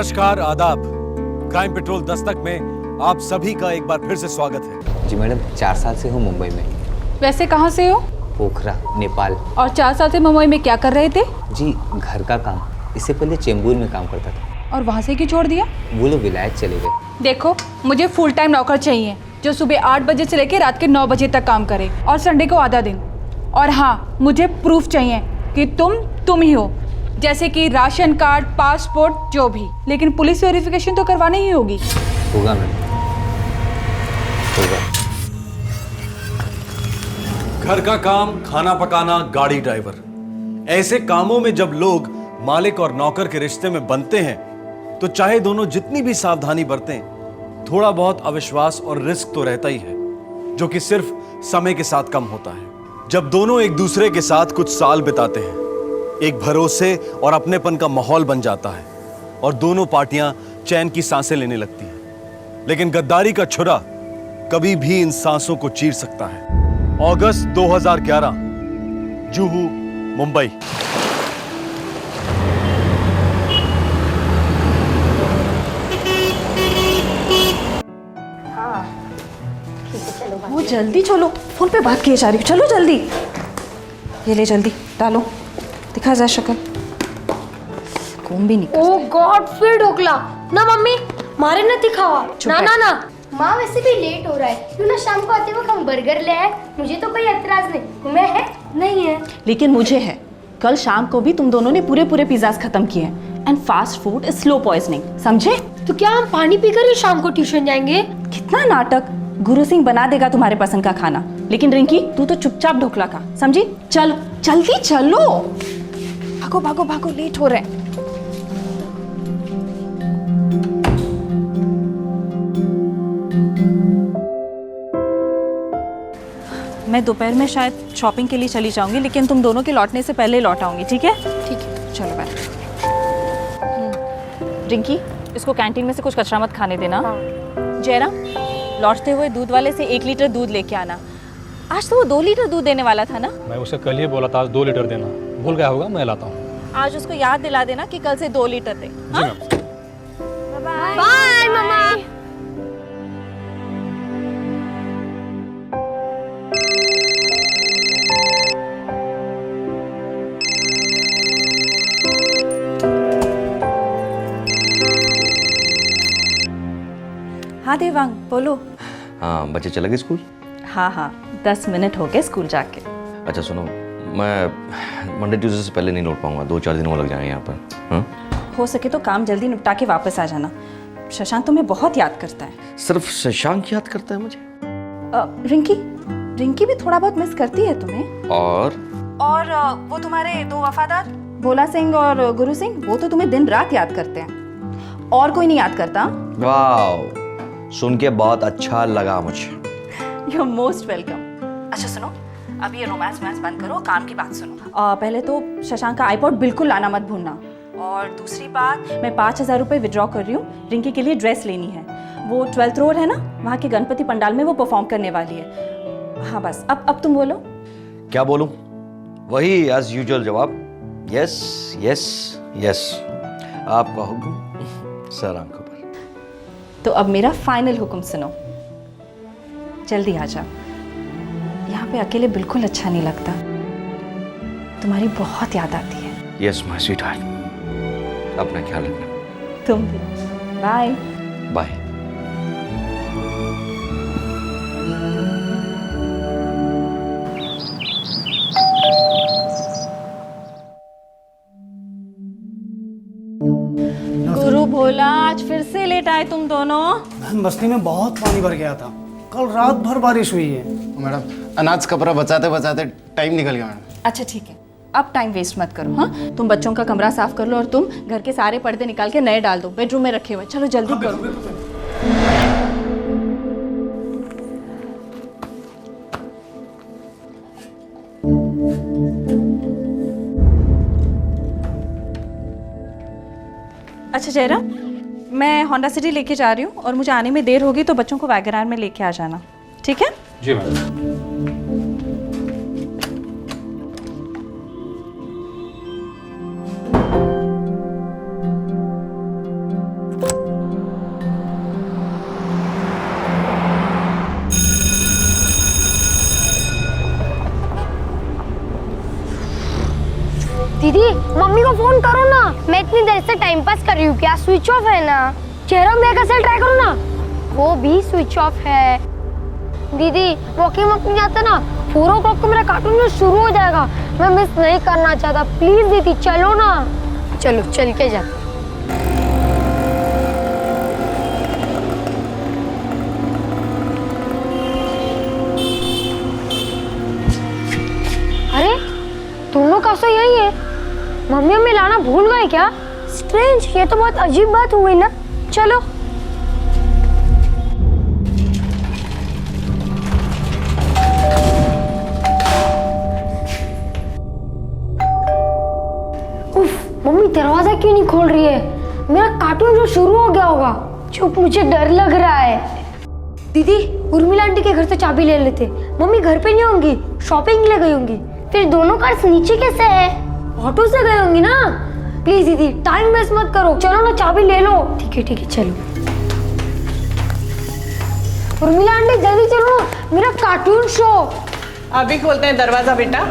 नमस्कार, आदाब। Crime petrol Dastak में आप सभी का एक बार फिर से स्वागत है। जी मैडम, 4 साल से हूँ मुंबई में। वैसे कहाँ से हो? पोखरा, नेपाल। और 4 साल से मुंबई में क्या कर रहे थे? जी घर का काम। इससे पहले चेंबूर में काम करता था। और वहाँ से क्यों छोड़ दिया? वो लोग विलायत चले गए। देखो, मुझे फुल टाइम नौकर चाहिए जो सुबह 8 बजे से लेकर रात के 9 बजे तक काम करे और संडे को आधा दिन। और हाँ, मुझे प्रूफ चाहिए कि तुम ही हो, जैसे कि राशन कार्ड, पासपोर्ट, जो भी। लेकिन पुलिस वेरिफिकेशन तो करवानी ही होगी। होगा मैडम, होगा। घर का काम, खाना पकाना, गाड़ी ड्राइवर, ऐसे कामों में जब लोग मालिक और नौकर के रिश्ते में बनते हैं तो चाहे दोनों जितनी भी सावधानी बरतें, थोड़ा बहुत अविश्वास और रिस्क तो रहता ही है, जो कि सिर्फ समय के साथ कम होता है। जब दोनों एक दूसरे के साथ कुछ साल बिताते हैं, एक भरोसे और अपनेपन का माहौल बन जाता है और दोनों पार्टियां चैन की सांसें लेने लगती हैं। लेकिन गद्दारी का छुरा कभी भी इन सांसों को चीर सकता है। अगस्त 2011, जुहू, मुंबई। वो जल्दी चलो, फोन पे बात किए जा रही हूँ। चलो जल्दी, ये ले जल्दी डालो, दिखा जा शक्ल। कौन भी निकल। ओह गॉड, फिर ढोकला ना मम्मी, मारे न दिखावा। ना ना ना माँ, वैसे भी लेट हो रहा है, क्यों ना शाम को आते वक्त हम बर्गर ले आए। मुझे तो कोई एतराज नहीं, तुम्हें है? नहीं है। लेकिन मुझे है। कल शाम को भी तुम दोनों ने पूरे पिज्जाज खत्म किए हैं। And fast food is slow poisoning, समझे? तो क्या हम पानी पीकर ही शाम को ट्यूशन जाएंगे? कितना नाटक। गुरु सिंह बना देगा तुम्हारे पसंद का खाना, लेकिन रिंकी तू तो चुपचाप ढोकला खा, समझी? चलो जल्दी चलो, भागो भागो भागो, लेट हो रहे हैं। मैं दोपहर में शायद शॉपिंग के लिए चली जाऊंगी, लेकिन तुम दोनों के लौटने से पहले लौट आऊंगी, ठीक है? ठीक है, चलो बैठ। रिंकी, इसको कैंटीन में से कुछ कचरा मत खाने देना। जयराम, लौटते हुए दूध वाले से 1 लीटर दूध लेके आना। आज तो वो 2 लीटर दूध देने वाला था ना? मैं उसे कल ही बोला था आज 2 लीटर देना, भूल गया होगा, मैं लाता हूँ। आज उसको याद दिला देना कि कल से 2 लीटर दे। जी मैम। बाय मम्मा। हाँ देवांग, बोलो। हाँ, बच्चे चले गए स्कूल? हाँ, 10 मिनट हो गए स्कूल जाके। अच्छा सुनो, मैं मंडे ट्यूसडे से पहले नहीं लौट पाऊंगा, 2-4 दिन और लग जाएंगे यहाँ पर। हाँ? हो सके तो काम जल्दी निपटा के वापस आ जाना। शशांक तुम्हें बहुत याद करता है। सिर्फ शशांक याद करता है मुझे? रिंकी भी थोड़ा बहुत मिस करती है तुम्हें। और वो तुम्हारे 2 वफादार, भोला सिंह और गुरु सिंह, वो तो तुम्हें दिन रात याद करते हैं। और कोई नहीं याद करता। वाह, सुन के बहुत अच्छा लगा मुझे। You are most welcome. अच्छा सुनो, अब ये रोमांस बंद करो, काम की बात सुनो। पहले तो शशांक का आईपॉड बिल्कुल लाना मत भूलना। और दूसरी बात, मैं 5000 रुपये विड्रॉ कर रही हूँ। रिंकी के लिए ड्रेस लेनी है। वो 12th रोड है ना, वहाँ के गणपति पंडाल में वो परफॉर्म करने वाली है। हाँ बस, अब तुम बोलो। क्या बोलूं? वही एज यूजुअल जवाब, यस यस यस। आपका हुक्म सर आंखों पर। तो अब मेरा फाइनल हुक्म सुनो, जल्दी आ जाओ। यहाँ पे अकेले बिल्कुल अच्छा नहीं लगता, तुम्हारी बहुत याद आती है। यस माय स्वीट हार्ट, अपना ख्याल रखना। तुम भी। Bye bye. गुरु भोला, आज फिर से लेट आए तुम दोनों। बस्ती में बहुत पानी भर गया था, कल रात भर बारिश हुई है। मैडम, अनाज कपड़ा बचाते बचाते टाइम निकल गया मैडम। अच्छा ठीक है, अब टाइम वेस्ट मत करो। हाँ, तुम बच्चों का कमरा साफ कर लो और तुम घर के सारे पर्दे निकाल के नए डाल दो, बेडरूम में रखे हुए। चलो जल्दी करो। अच्छा जयराम, मैं होंडा सिटी लेके जा रही हूँ और मुझे आने में देर होगी, तो बच्चों को वैगनार में लेके आ जाना, ठीक है? जी मैम। दीदी मम्मी को फोन करो ना। मैं इतनी देर से टाइम पास कर रही हूँ, क्या स्विच ऑफ है ना? चेहरा मेरा कैसे ट्राई करो ना, वो भी स्विच ऑफ है। दीदी वॉकिंग जाता ना, 4 o'clock को मेरा कार्टून में शुरू हो जाएगा, मैं मिस नहीं करना चाहता। प्लीज दीदी चलो ना। चलो चल के जाते। अरे तुम लोग का यही है, मम्मी हमें लाना भूल गए क्या? स्ट्रेंज, ये तो बहुत अजीब बात हुई ना। चलो उफ, मम्मी दरवाजा क्यों नहीं खोल रही है? मेरा कार्टून जो शुरू हो गया होगा। चुप, मुझे डर लग रहा है। दीदी उर्मिला आंटी के घर से चाबी ले लेते। मम्मी घर पे नहीं होंगी, शॉपिंग के लिए गई होंगी। फिर दोनों कार्स नीचे कैसे है? ऑटो से गई होंगी ना। प्लीज दीदी टाइम वेस्ट मत करो, चलो ना चाबी ले लो। ठीक है चलो। उर्मिला आंटी जल्दी चलो, मेरा कार्टून शो। अभी खोलते हैं दरवाजा बेटा।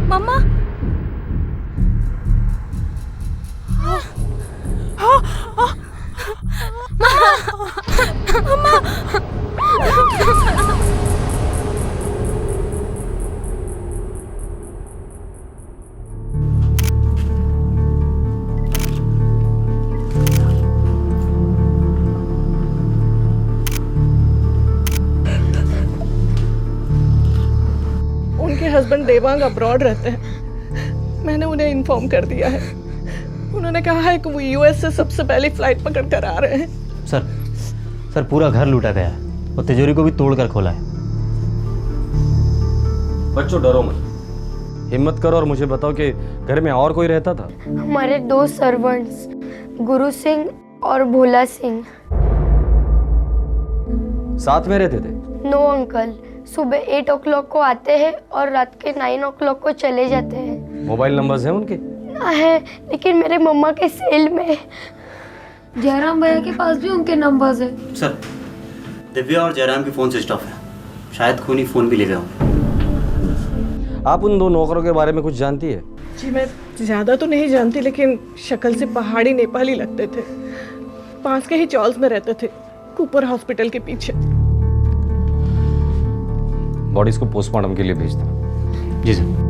मम्मा उनके हस्बैंड देवांग अब्रॉड रहते हैं। मैंने उन्हें इन्फॉर्म कर दिया है। उन्होंने कहा है कि वो यूएस से सबसे पहले फ्लाइट पकड़ कर आ रहे हैं। सर पूरा घर लूटा गया है और तिजोरी को भी तोड़ कर खोला है। बच्चों डरो मत, हिम्मत करो और मुझे बताओ कि घर में और कोई रहता था? हमारे 2 सर्वेंट्स, गुरु सिंह और भोला सिंह। साथ में रहते थे? नो अंकल, सुबह 8 o'clock को आते हैं और रात के 9 o'clock को चले जाते हैं। मोबाइल नंबर्स हैं उनके? है, लेकिन मेरे मम्मा के सेल में। जयराम भैया के पास भी उनके नंबर्स है। सर दिव्या और जयराम की फ़ोन स्विच ऑफ है, शायद खूनी फ़ोन भी ले गया हो। आप उन 2 नौकरों के बारे में कुछ जानती है? जी मैं ज़्यादा तो नहीं जानती, लेकिन शक्ल से पहाड़ी नेपाली लगते थे। पास के ही चॉल्स में रहते थे, कूपर हॉस्पिटल के पीछे। बॉडीज को पोस्टमार्टम के लिए भेज दो। जी सर।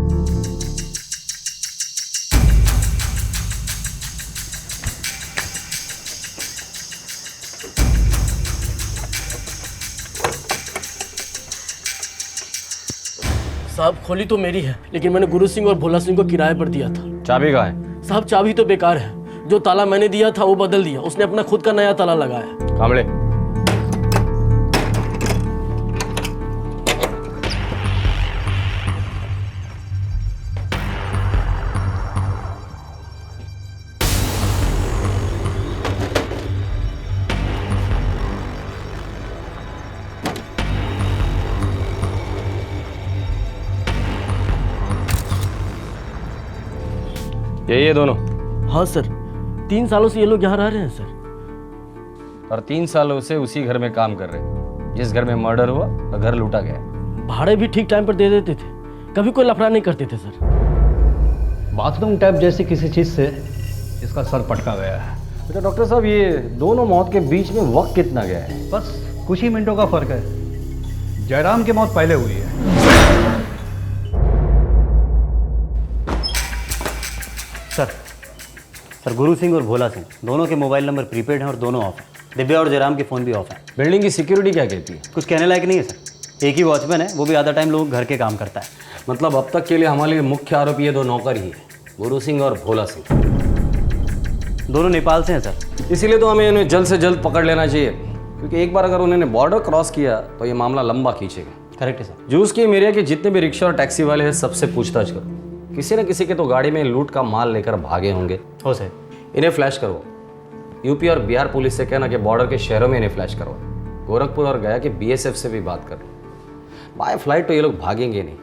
साहब खोली तो मेरी है, लेकिन मैंने गुरु सिंह और भोला सिंह को किराए पर दिया था। चाबी कहाँ है? साहब चाबी तो बेकार है, जो ताला मैंने दिया था वो बदल दिया, उसने अपना खुद का नया ताला लगाया। कामड़े यही है दोनों? हाँ सर, 3 सालों से ये लोग यहाँ रह रहे हैं सर। और 3 सालों से उसी घर में काम कर रहे हैं जिस घर में मर्डर हुआ और घर लूटा गया। भाड़े भी ठीक टाइम पर दे देते थे, कभी कोई लफड़ा नहीं करते थे सर। बाथरूम टैप जैसी किसी चीज़ से इसका सर पटका गया है। बेटा डॉक्टर साहब, ये दोनों मौत के बीच में वक्त कितना गया है? बस कुछ ही मिनटों का फर्क है। जयराम की मौत पहले हुई है। सर गुरु सिंह और भोला सिंह दोनों के मोबाइल नंबर प्रीपेड हैं और दोनों ऑफ हैं। दिव्या और जयराम के फ़ोन भी ऑफ हैं। बिल्डिंग की सिक्योरिटी क्या कहती है? कुछ कहने लायक नहीं है सर। एक ही वॉचमैन है, वो भी आधा टाइम लोग घर के काम करता है। मतलब अब तक के लिए हमारे लिए मुख्य आरोपी ये 2 नौकर ही है, गुरु सिंह और भोला सिंह। दोनों नेपाल से हैं सर। इसीलिए तो हमें इन्हें जल्द से जल्द पकड़ लेना चाहिए, क्योंकि एक बार अगर उन्होंने बॉर्डर क्रॉस किया तो ये मामला लंबा खींचेगा। करेक्ट है सर। जूस की एरिया के जितने भी रिक्शा और टैक्सी वाले हैं सबसे पूछताछ करो। किसी न किसी के तो गाड़ी में लूट का माल लेकर भागे होंगे। हो सर, इन्हें फ्लैश करो। यूपी और बिहार पुलिस से कहना कि बॉर्डर के शहरों में इन्हें फ्लैश करो। गोरखपुर और गया कि बीएसएफ से भी बात कर लो। बाय फ्लाइट तो ये लोग भागेंगे नहीं,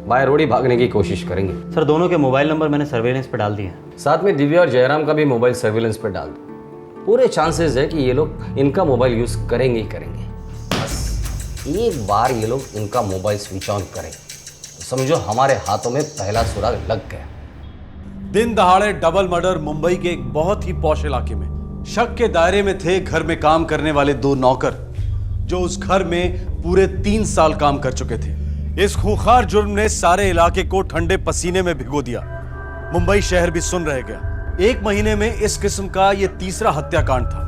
बाय रोड ही भागने की कोशिश करेंगे। सर दोनों के मोबाइल नंबर मैंने सर्वेलेंस पे डाल दिए हैं। साथ में दिव्या और जयराम का भी मोबाइल सर्विलेंस पे डाल दो। पूरे चांसेस है कि ये लोग इनका मोबाइल यूज करेंगे ही करेंगे। बस एक बार ये लोग इनका मोबाइल स्विच ऑन करें तो समझो हमारे हाथों में पहला सुराग लग गया। दिन दहाड़े डबल मर्डर मुंबई के एक बहुत ही पॉश इलाके में। शक के दायरे में थे घर में काम करने वाले 2 नौकर जो उस घर में पूरे 3 साल काम कर चुके थे। इस खूंखार जुर्म ने सारे इलाके को ठंडे पसीने में भिगो दिया। मुंबई शहर भी सुन रह गया। 1 महीने में इस किस्म का यह तीसरा हत्याकांड था।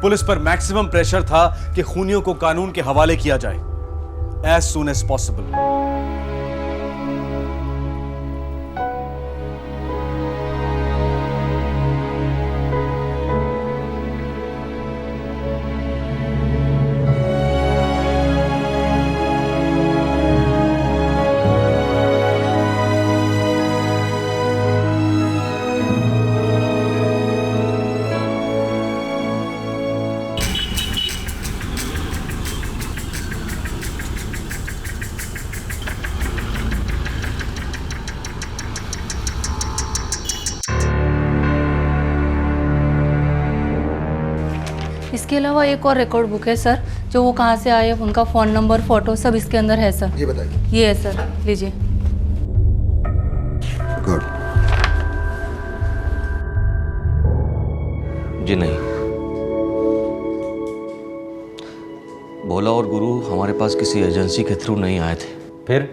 पुलिस पर मैक्सिमम प्रेशर था कि खूनियों को कानून के हवाले किया जाए एज सून एज पॉसिबल। इसके अलावा एक और रिकॉर्ड बुक है सर, जो वो कहाँ से आए, उनका फ़ोन नंबर, फ़ोटो सब इसके अंदर है सर। ये बताइए। ये है सर, लीजिए। गुड। जी नहीं, भोला और गुरु हमारे पास किसी एजेंसी के थ्रू नहीं आए थे। फिर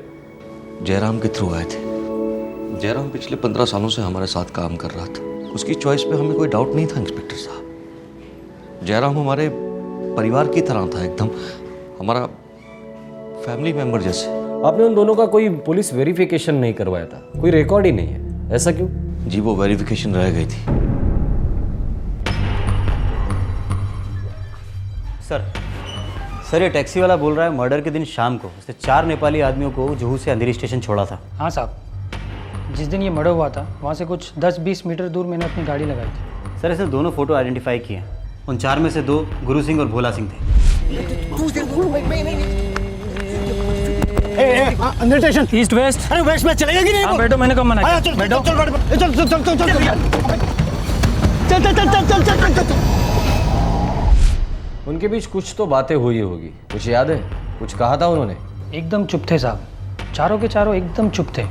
जयराम के थ्रू आए थे। जयराम पिछले 15 सालों से हमारे साथ काम कर रहा था। उसकी चॉइस पे हमें कोई डाउट नहीं था इंस्पेक्टर साहब। जयराम हमारे परिवार की तरह था, एकदम हमारा फैमिली मेंबर जैसे। आपने उन दोनों का कोई पुलिस वेरिफिकेशन नहीं करवाया था, कोई रिकॉर्ड ही नहीं है, ऐसा क्यों? जी वो वेरिफिकेशन रह गई थी। सर ये टैक्सी वाला बोल रहा है मर्डर के दिन शाम को उसने 4 नेपाली आदमियों को जुहू से अंधेरी स्टेशन छोड़ा था। हाँ साहब, जिस दिन ये मर्डर हुआ था वहाँ से कुछ 10-20 मीटर दूर मैंने अपनी गाड़ी लगाई थी। सर इसने दोनों फोटो आइडेंटिफाई किए हैं। उन 4 में से 2 गुरु सिंह और भोला सिंह थे। अंदर स्टेशन ईस्ट वेस्ट। अरे वेस्ट में चलेगा कि नहीं? हाँ बैठो, मैंने कब मना किया? चल बैठो, चल चल चल चल चल चल चल चल चल चल। उनके बीच कुछ तो बातें हुई होगी, कुछ याद है? कुछ कहा था उन्होंने? एकदम चुप थे साहब, चारों के चारों एकदम चुप थे।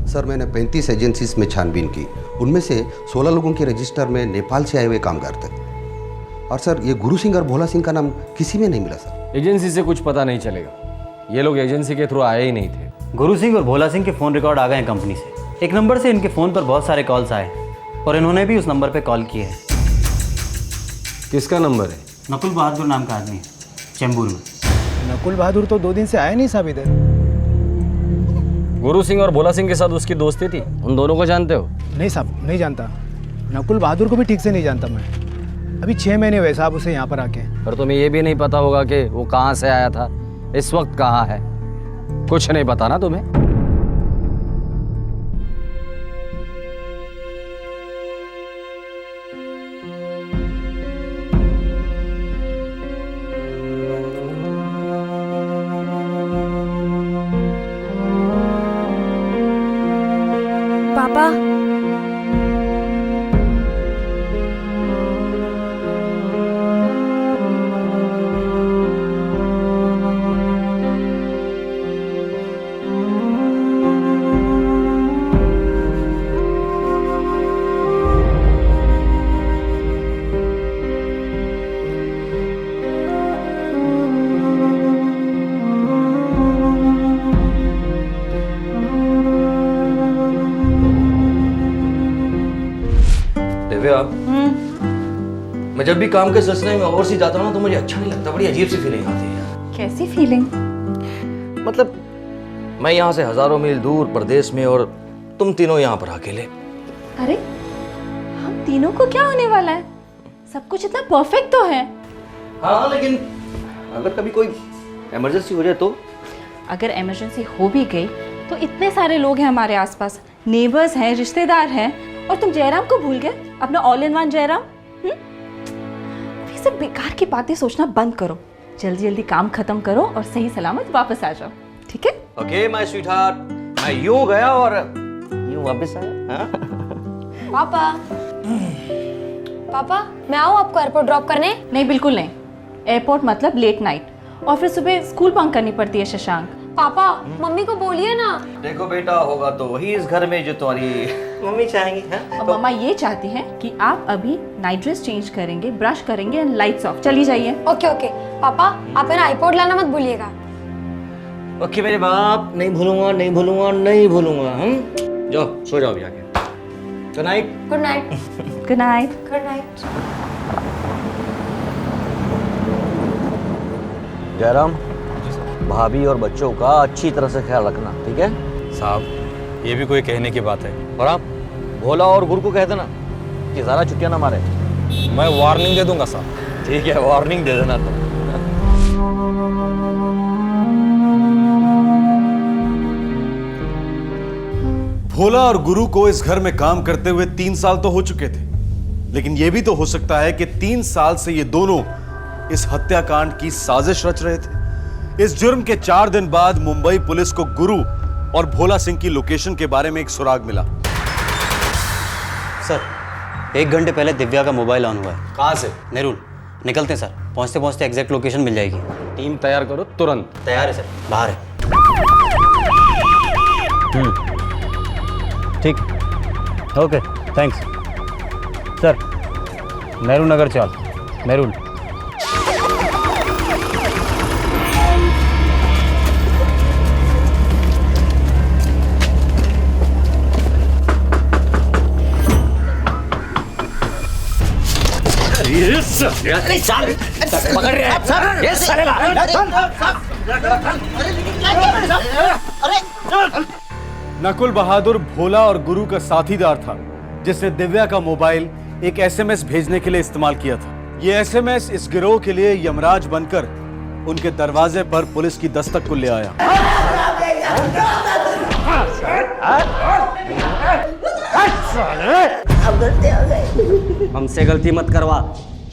सर मैंने 35 एजेंसीज में छानबीन की, उनमें से 16 लोगों के रजिस्टर में नेपाल से आए हुए कामगार थे। और सर ये गुरु सिंह और भोला सिंह का नाम किसी में नहीं मिला सर। एजेंसी से कुछ पता नहीं चलेगा, ये लोग एजेंसी के थ्रू आए ही नहीं थे। गुरु सिंह और भोला सिंह के फ़ोन रिकॉर्ड आ गए हैं कंपनी से। एक नंबर से इनके फ़ोन पर बहुत सारे कॉल्स आए और इन्होंने भी उस नंबर पर कॉल किए हैं। किसका नंबर है? नकुल बहादुर नाम का आदमी है, चेंबूर में। नकुल बहादुर तो 2 दिन से आया नहीं साहब इधर। गुरु सिंह और भोला सिंह के साथ उसकी दोस्ती थी, उन दोनों को जानते हो? नहीं साहब, नहीं जानता। नकुल बहादुर को भी ठीक से नहीं जानता मैं। अभी 6 महीने हुए साहब उसे यहाँ पर आके। पर तुम्हें ये भी नहीं पता होगा कि वो कहाँ से आया था, इस वक्त कहाँ है? कुछ नहीं पता ना तुम्हें? पापा मैं जब भी काम के सिलसिले में ओवरसीज जाता हूँ ना तो मुझे अच्छा नहीं लगता, बड़ी अजीब सी फीलिंग आती है। कैसी फीलिंग? मतलब मैं यहाँ से हजारों मील दूर प्रदेश में और तुम तीनों यहाँ पर अकेले। अरे हम तीनों को क्या होने वाला है? सब कुछ इतना परफेक्ट तो है। हाँ लेकिन अगर कभी कोई इमरजेंसी हो जाए तो? अगर इमरजेंसी हो भी गई तो इतने सारे लोग हैं हमारे आसपास, नेबर्स हैं, रिश्तेदार हैं, और तुम जयराम को भूल गए, अपना ऑल इन वन जयराम। ये सब बेकार की बातें सोचना बंद करो, जल्दी जल्दी काम खत्म करो और सही सलामत वापस आ जाओ, ठीक है? ओके माय स्वीटहार्ट, मैं यूं गया और यूं वापस आया। पापा पापा मैं आऊँ आपको एयरपोर्ट ड्रॉप करने? नहीं, बिल्कुल नहीं। एयरपोर्ट मतलब लेट नाइट, और फिर सुबह स्कूल बंक करनी पड़ती है शशांक। पापा मम्मी को बोलिए ना। देखो बेटा, होगा तो वही इस घर में जो तुम्हारी मम्मी चाहेंगी। हैं? और मम्मा ये चाहती हैं कि आप अभी नाइट ड्रेस चेंज करेंगे, ब्रश करेंगे एंड लाइट्स ऑफ, चली जाइए। ओके ओके पापा, आप मेरा आईपॉड लाना मत भूलिएगा। ओके मेरे बाप, नहीं भूलूंगा, नहीं भूलूंगा, नहीं भूलूंगा। हम जाओ सो जाओ भी आके। Good night. Good night. Good night. Good night. Jairam, भाभी और बच्चों का अच्छी तरह से ख्याल रखना, ठीक है? साहब ये भी कोई कहने की बात है। और आप भोला और गुरु को कह देना कि ज़्यादा छुट्टियां ना मारे। मैं वार्निंग दे दूंगा साहब। ठीक है, वार्निंग दे देना तुम। भोला और गुरु को इस घर में काम करते हुए 3 साल तो हो चुके थे, लेकिन यह भी तो हो सकता है कि 3 साल से ये दोनों इस हत्याकांड की साजिश रच रहे थे। इस जुर्म के 4 दिन बाद मुंबई पुलिस को गुरु और भोला सिंह की लोकेशन के बारे में एक सुराग मिला। सर 1 घंटे पहले दिव्या का मोबाइल ऑन हुआ है। कहाँ से? नेरुल। निकलते हैं सर, पहुंचते पहुंचते एग्जैक्ट लोकेशन मिल जाएगी। टीम तैयार करो तुरंत। तैयार है सर, बाहर है। ठीक, okay thanks sir. Nehru Nagar चल। नेरुल। पकड़ रहे हैं सर, ये नकुल बहादुर भोला और गुरु का साथीदार था, जिसने दिव्या का मोबाइल एक एसएमएस भेजने के लिए इस्तेमाल किया था। यह एसएमएस इस गिरोह के लिए यमराज बनकर उनके दरवाजे पर पुलिस की दस्तक को ले आया। हमसे गलती मत करवा,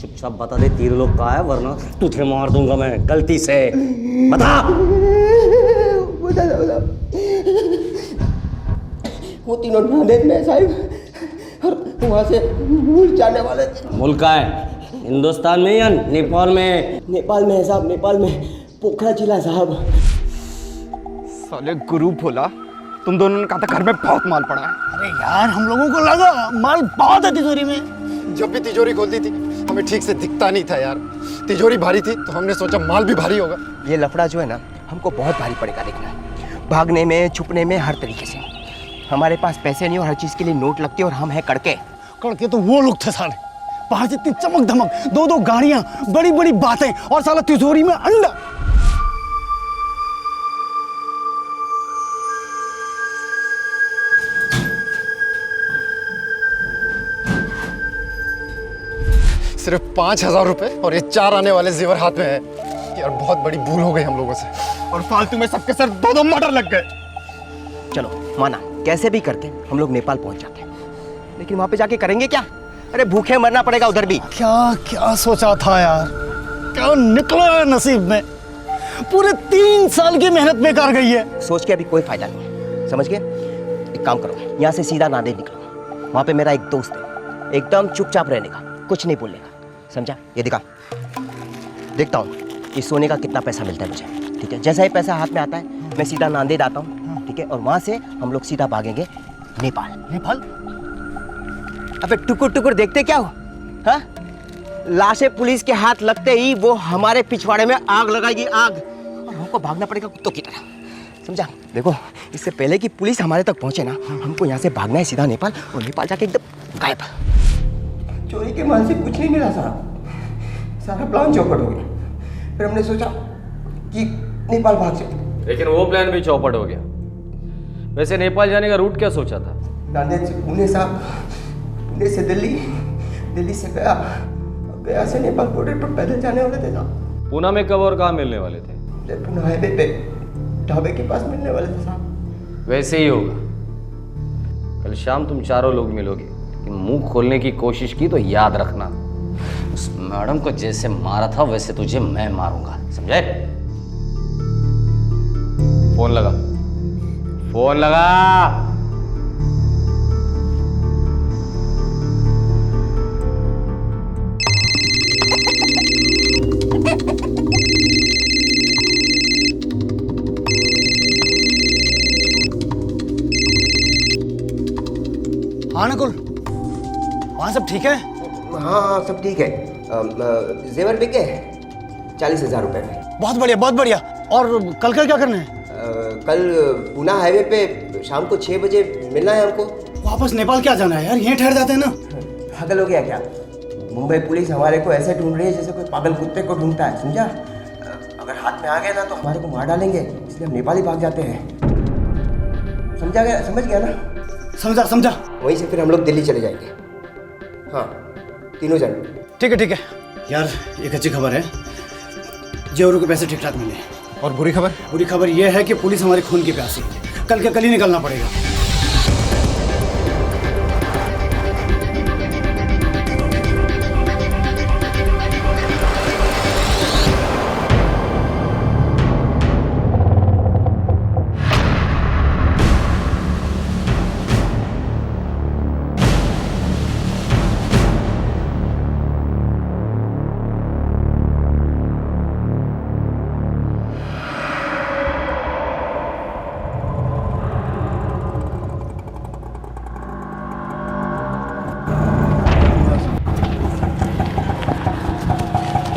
चुपचाप बता दे 3 लोग कहाँ है, वरना तुझे मार दूंगा मैं गलती से। बता। वो तीनों नांदेड़ में साहिब, और वहाँ से मुल्क जाने वाले थे। मुल्क कहाँ है? हिंदुस्तान में या नेपाल में? नेपाल में है साहब, नेपाल में, पोखरा जिला साहब। साले गुरु भोला, तुम दोनों ने कहा था घर में बहुत माल पड़ा है। अरे यार हम लोगों को लगा माल बहुत है तिजोरी में। जब भी तिजोरी खोलती थी हमें ठीक से दिखता नहीं था यार। तिजोरी भारी थी तो हमने सोचा माल भी भारी होगा। ये लफड़ा जो है ना, हमको बहुत भारी पड़ेगा देखना, भागने में, छुपने में, हर तरीके से। हमारे पास पैसे नहीं और हर चीज़ के लिए नोट लगते और हम हैं कड़के। कड़के तो वो लोग थे साले, बाहर से इतनी चमक धमक, 2-2 गाड़ियां, बड़ी बड़ी बातें, और साला तिजोरी में अंडा। सिर्फ 5,000 रुपए और ये 4 आने वाले जेवर हाथ में है। यार बहुत बड़ी भूल हो गई हम लोगों से, और फालतू में सबके सर 2-2 मर्डर लग गए। चलो माना, कैसे भी करके हम लोग नेपाल पहुंच जाते हैं, लेकिन वहां पे जाके करेंगे क्या? अरे भूखे मरना पड़ेगा उधर भी। क्या क्या सोचा था यार, क्या निकला है नसीब में। पूरे 3 साल की मेहनत बेकार गई है। सोच के अभी कोई फायदा नहीं है, समझ गए? एक काम करो, यहाँ से सीधा नांदेड़ निकलो। वहाँ पे मेरा एक दोस्त है, एकदम चुपचाप रहने का, कुछ नहीं बोलने का, समझा? ये दिखा, देखता हूँ इस सोने का कितना पैसा मिलता है मुझे, ठीक है? जैसा ही पैसा हाथ में आता है मैं सीधा नांदेड़ आता हूँ, ठीक है? और वहाँ से हम लोग सीधा भागेंगे नेपाल। नेपाल? अबे टुकुर टुकुर देखते क्या हो, हाँ? लाशें पुलिस के हाथ लगते ही वो हमारे पिछवाड़े में आग लगाएगी, आग, और हमको भागना पड़ेगा कुत्तों की तरह, समझा? देखो, इससे पहले कि पुलिस हमारे तक पहुंचे ना, हमको यहाँ से भागना है सीधा नेपाल, और नेपाल जाके एकदम गायब। चोरी के माल से कुछ नहीं मिला साहब, सारा प्लान चौपट हो गया। फिर हमने सोचा कि नेपाल भाग जाए, लेकिन वो प्लान भी चौपट हो गया। वैसे नेपाल जाने का रूट क्या सोचा था? नांदेड़ से पुणे साहब, पुणे से दिल्ली, दिल्ली से गया, गया से नेपाल बॉर्डर पर पैदल जाने वाले थे ना। पूना में कब और कहाँ मिलने वाले थे? पूना हाईवे पे ढाबे के पास मिलने वाले थे साहब। वैसे ही होगा, कल शाम तुम चारों लोग मिलोगे कि मुंह खोलने की कोशिश की तो याद रखना, उस मैडम को जैसे मारा था वैसे तुझे मैं मारूंगा, समझे? फोन लगा, फोन लगा। हाँ नकुल, वहाँ सब ठीक है? हाँ हाँ सब ठीक है। जेवर बिके 40,000 रुपये में। बहुत बढ़िया बहुत बढ़िया। और कल का क्या करना है? कल पूना हाईवे पे शाम को 6 बजे मिलना है हमको। वापस नेपाल क्या जाना है यार, यहीं ठहर जाते हैं ना। पागल हो गया क्या? मुंबई पुलिस हमारे को ऐसे ढूंढ रही है जैसे कोई पागल कुत्ते को ढूंढता है, समझा? अगर हाथ में आ गए ना तो हमारे को मार डालेंगे, इसलिए हम नेपाल ही भाग जाते हैं। समझा गया? समझ गया ना? समझा समझा। वहीं से फिर हम लोग दिल्ली चले जाएंगे। हाँ, तीनों जन। ठीक है यार, एक अच्छी खबर है, जेवरों के पैसे ठीक ठाक मिले। और बुरी खबर? बुरी खबर यह है कि पुलिस हमारे खून की प्यासी है, कल के कल ही निकलना पड़ेगा।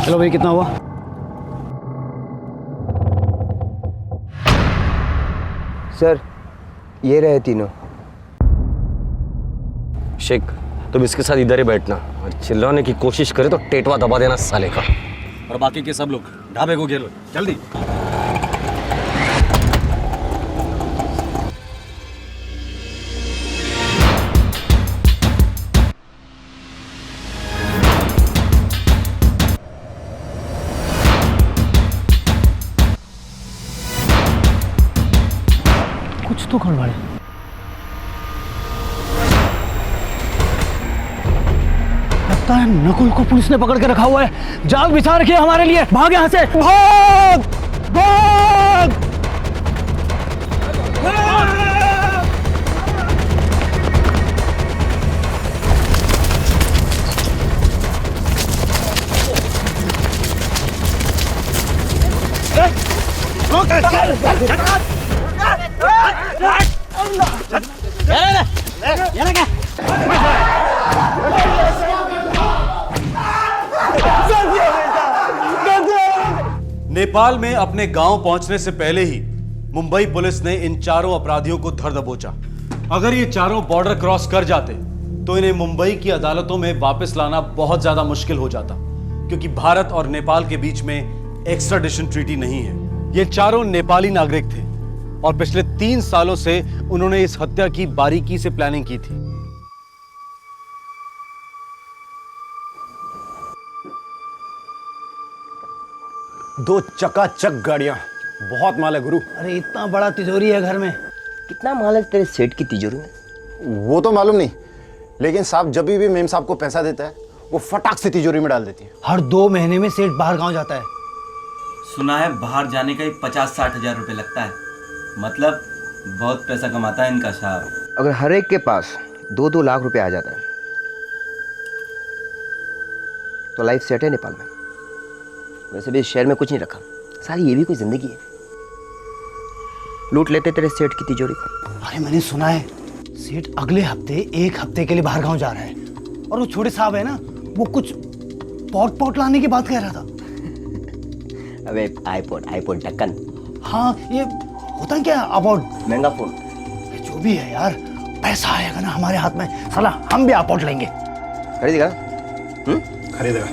चलो भाई, कितना हुआ? सर ये रहे तीनों। शेख, तुम इसके साथ इधर ही बैठना और चिल्लाने की कोशिश करे तो टेटवा दबा देना साले का। और बाकी के सब लोग ढाबे को घेरो, जल्दी। कुछ तो गड़बड़ है। लगता है नकुल को पुलिस ने पकड़ के रखा हुआ है, जाल बिछा रखी है हमारे लिए। भाग यहाँ से, भाग भाग। नेपाल में अपने गांव पहुंचने से पहले ही मुंबई पुलिस ने इन चारों अपराधियों को धर दबोचा। अगर ये चारों बॉर्डर क्रॉस कर जाते तो इन्हें मुंबई की अदालतों में वापस लाना बहुत ज्यादा मुश्किल हो जाता, क्योंकि भारत और नेपाल के बीच में एक्स्ट्राडिशन ट्रीटी नहीं है। ये चारों नेपाली नागरिक थे और पिछले 3 सालों से उन्होंने इस हत्या की बारीकी से प्लानिंग की थी। दो चकाचक गाड़ियां, बहुत माल है गुरु। अरे इतना बड़ा तिजोरी है घर में। कितना माल है तेरे सेठ की तिजोरी में? वो तो मालूम नहीं, लेकिन साहब जब भी मेम साहब को पैसा देता है वो फटाक से तिजोरी में डाल देती है। हर 2 महीने में सेठ बाहर गांव जाता है। सुना है बाहर जाने का ही 50-60 हजार रुपये लगता है, मतलब बहुत पैसा कमाता है इनका साहब। अगर हर एक के पास 2-2 लाख रुपए आ जाता है तो लाइफ सेट है नेपाल में। वैसे भी इस शहर में कुछ नहीं रखा, सारी ये भी कोई जिंदगी है। लूट लेते तेरे सेठ की तिजोरी को। अरे मैंने सुना है सेठ अगले हफ्ते 1 हफ्ते के लिए बाहर गांव जा रहा है, और वो छोटे साहब है ना, वो कुछ पॉट लाने की बात कह रहा था। अबे आईपॉड ढक्कन। हाँ, ये होता है क्या आईपॉड? महंगा फोन। जो भी है यार, पैसा आएगा ना हमारे हाथ में, साला हम भी आईपॉड लेंगे। खरीदेगा? खरीदेगा।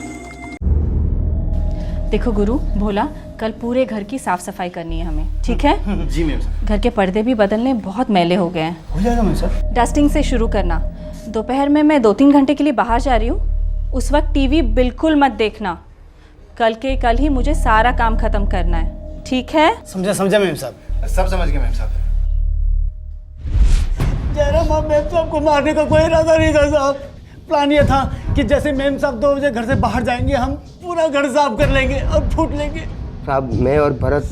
देखो गुरु, भोला, कल पूरे घर की साफ सफाई करनी है हमें, ठीक है? जी मैम सर। घर के पर्दे भी बदलने, बहुत मैले हो गए हैं। हो जाएगा मैम सर। डस्टिंग से शुरू करना। दोपहर में मैं 2-3 घंटे के लिए बाहर जा रही हूँ, उस वक्त टीवी बिल्कुल मत देखना। कल के कल ही मुझे सारा काम खत्म करना है, ठीक है? समझा मैम साहब। सब समझ गए मैम साहब। जयराम अब मेम साहब को मारने का कोई इरादा नहीं था साहब। प्लान ये था कि जैसे मेम साहब 2 बजे घर से बाहर जाएंगे हम पूरा घर साफ कर लेंगे और फूट लेंगे। साहब मैं और भरत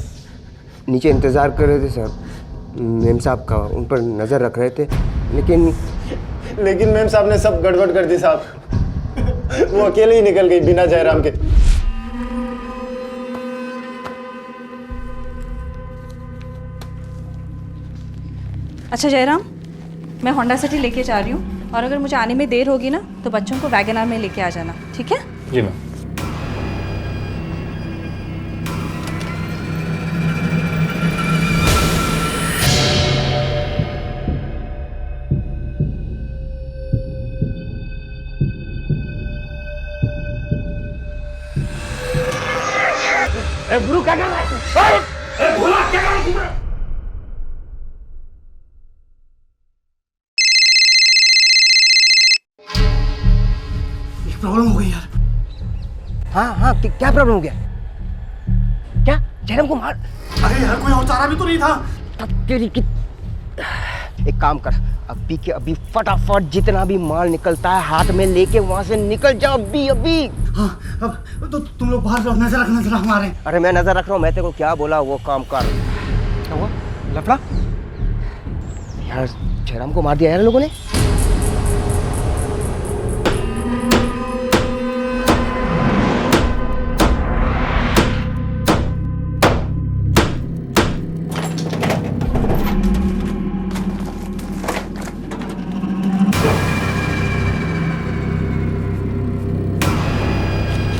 नीचे इंतज़ार कर रहे थे साहब, मेम साहब का उन पर नज़र रख रहे थे, लेकिन मेम साहब ने सब गड़बड़ कर दी साहब। वो अकेले ही निकल गई बिना जयराम के। अच्छा जयराम, मैं होंडा सिटी लेके जा रही हूँ और अगर मुझे आने में देर होगी ना तो बच्चों को वैगन आर में लेके आ जाना, ठीक है? जी मैम। गुरु क्या कर रहा है? भोला क्या कर रहा है? प्रॉब्लम हो गई यार। हाँ क्या प्रॉब्लम हो गया? क्या जयराम को मार? अरे यार कोई और चारा भी तो नहीं था। तब तेरी की एक काम कर, अभी के अभी फटाफट जितना भी माल निकलता है हाथ में लेके वहां से निकल जाओ अभी। हाँ अब तो तुम लोग बाहर जाओ, नजर रखना हमारे। अरे मैं नजर रख रहा हूँ, मैं तेरे को क्या बोला वो काम कर। क्या हुआ? लफड़ा? यार जयराम को मार दिया यार लोगों ने।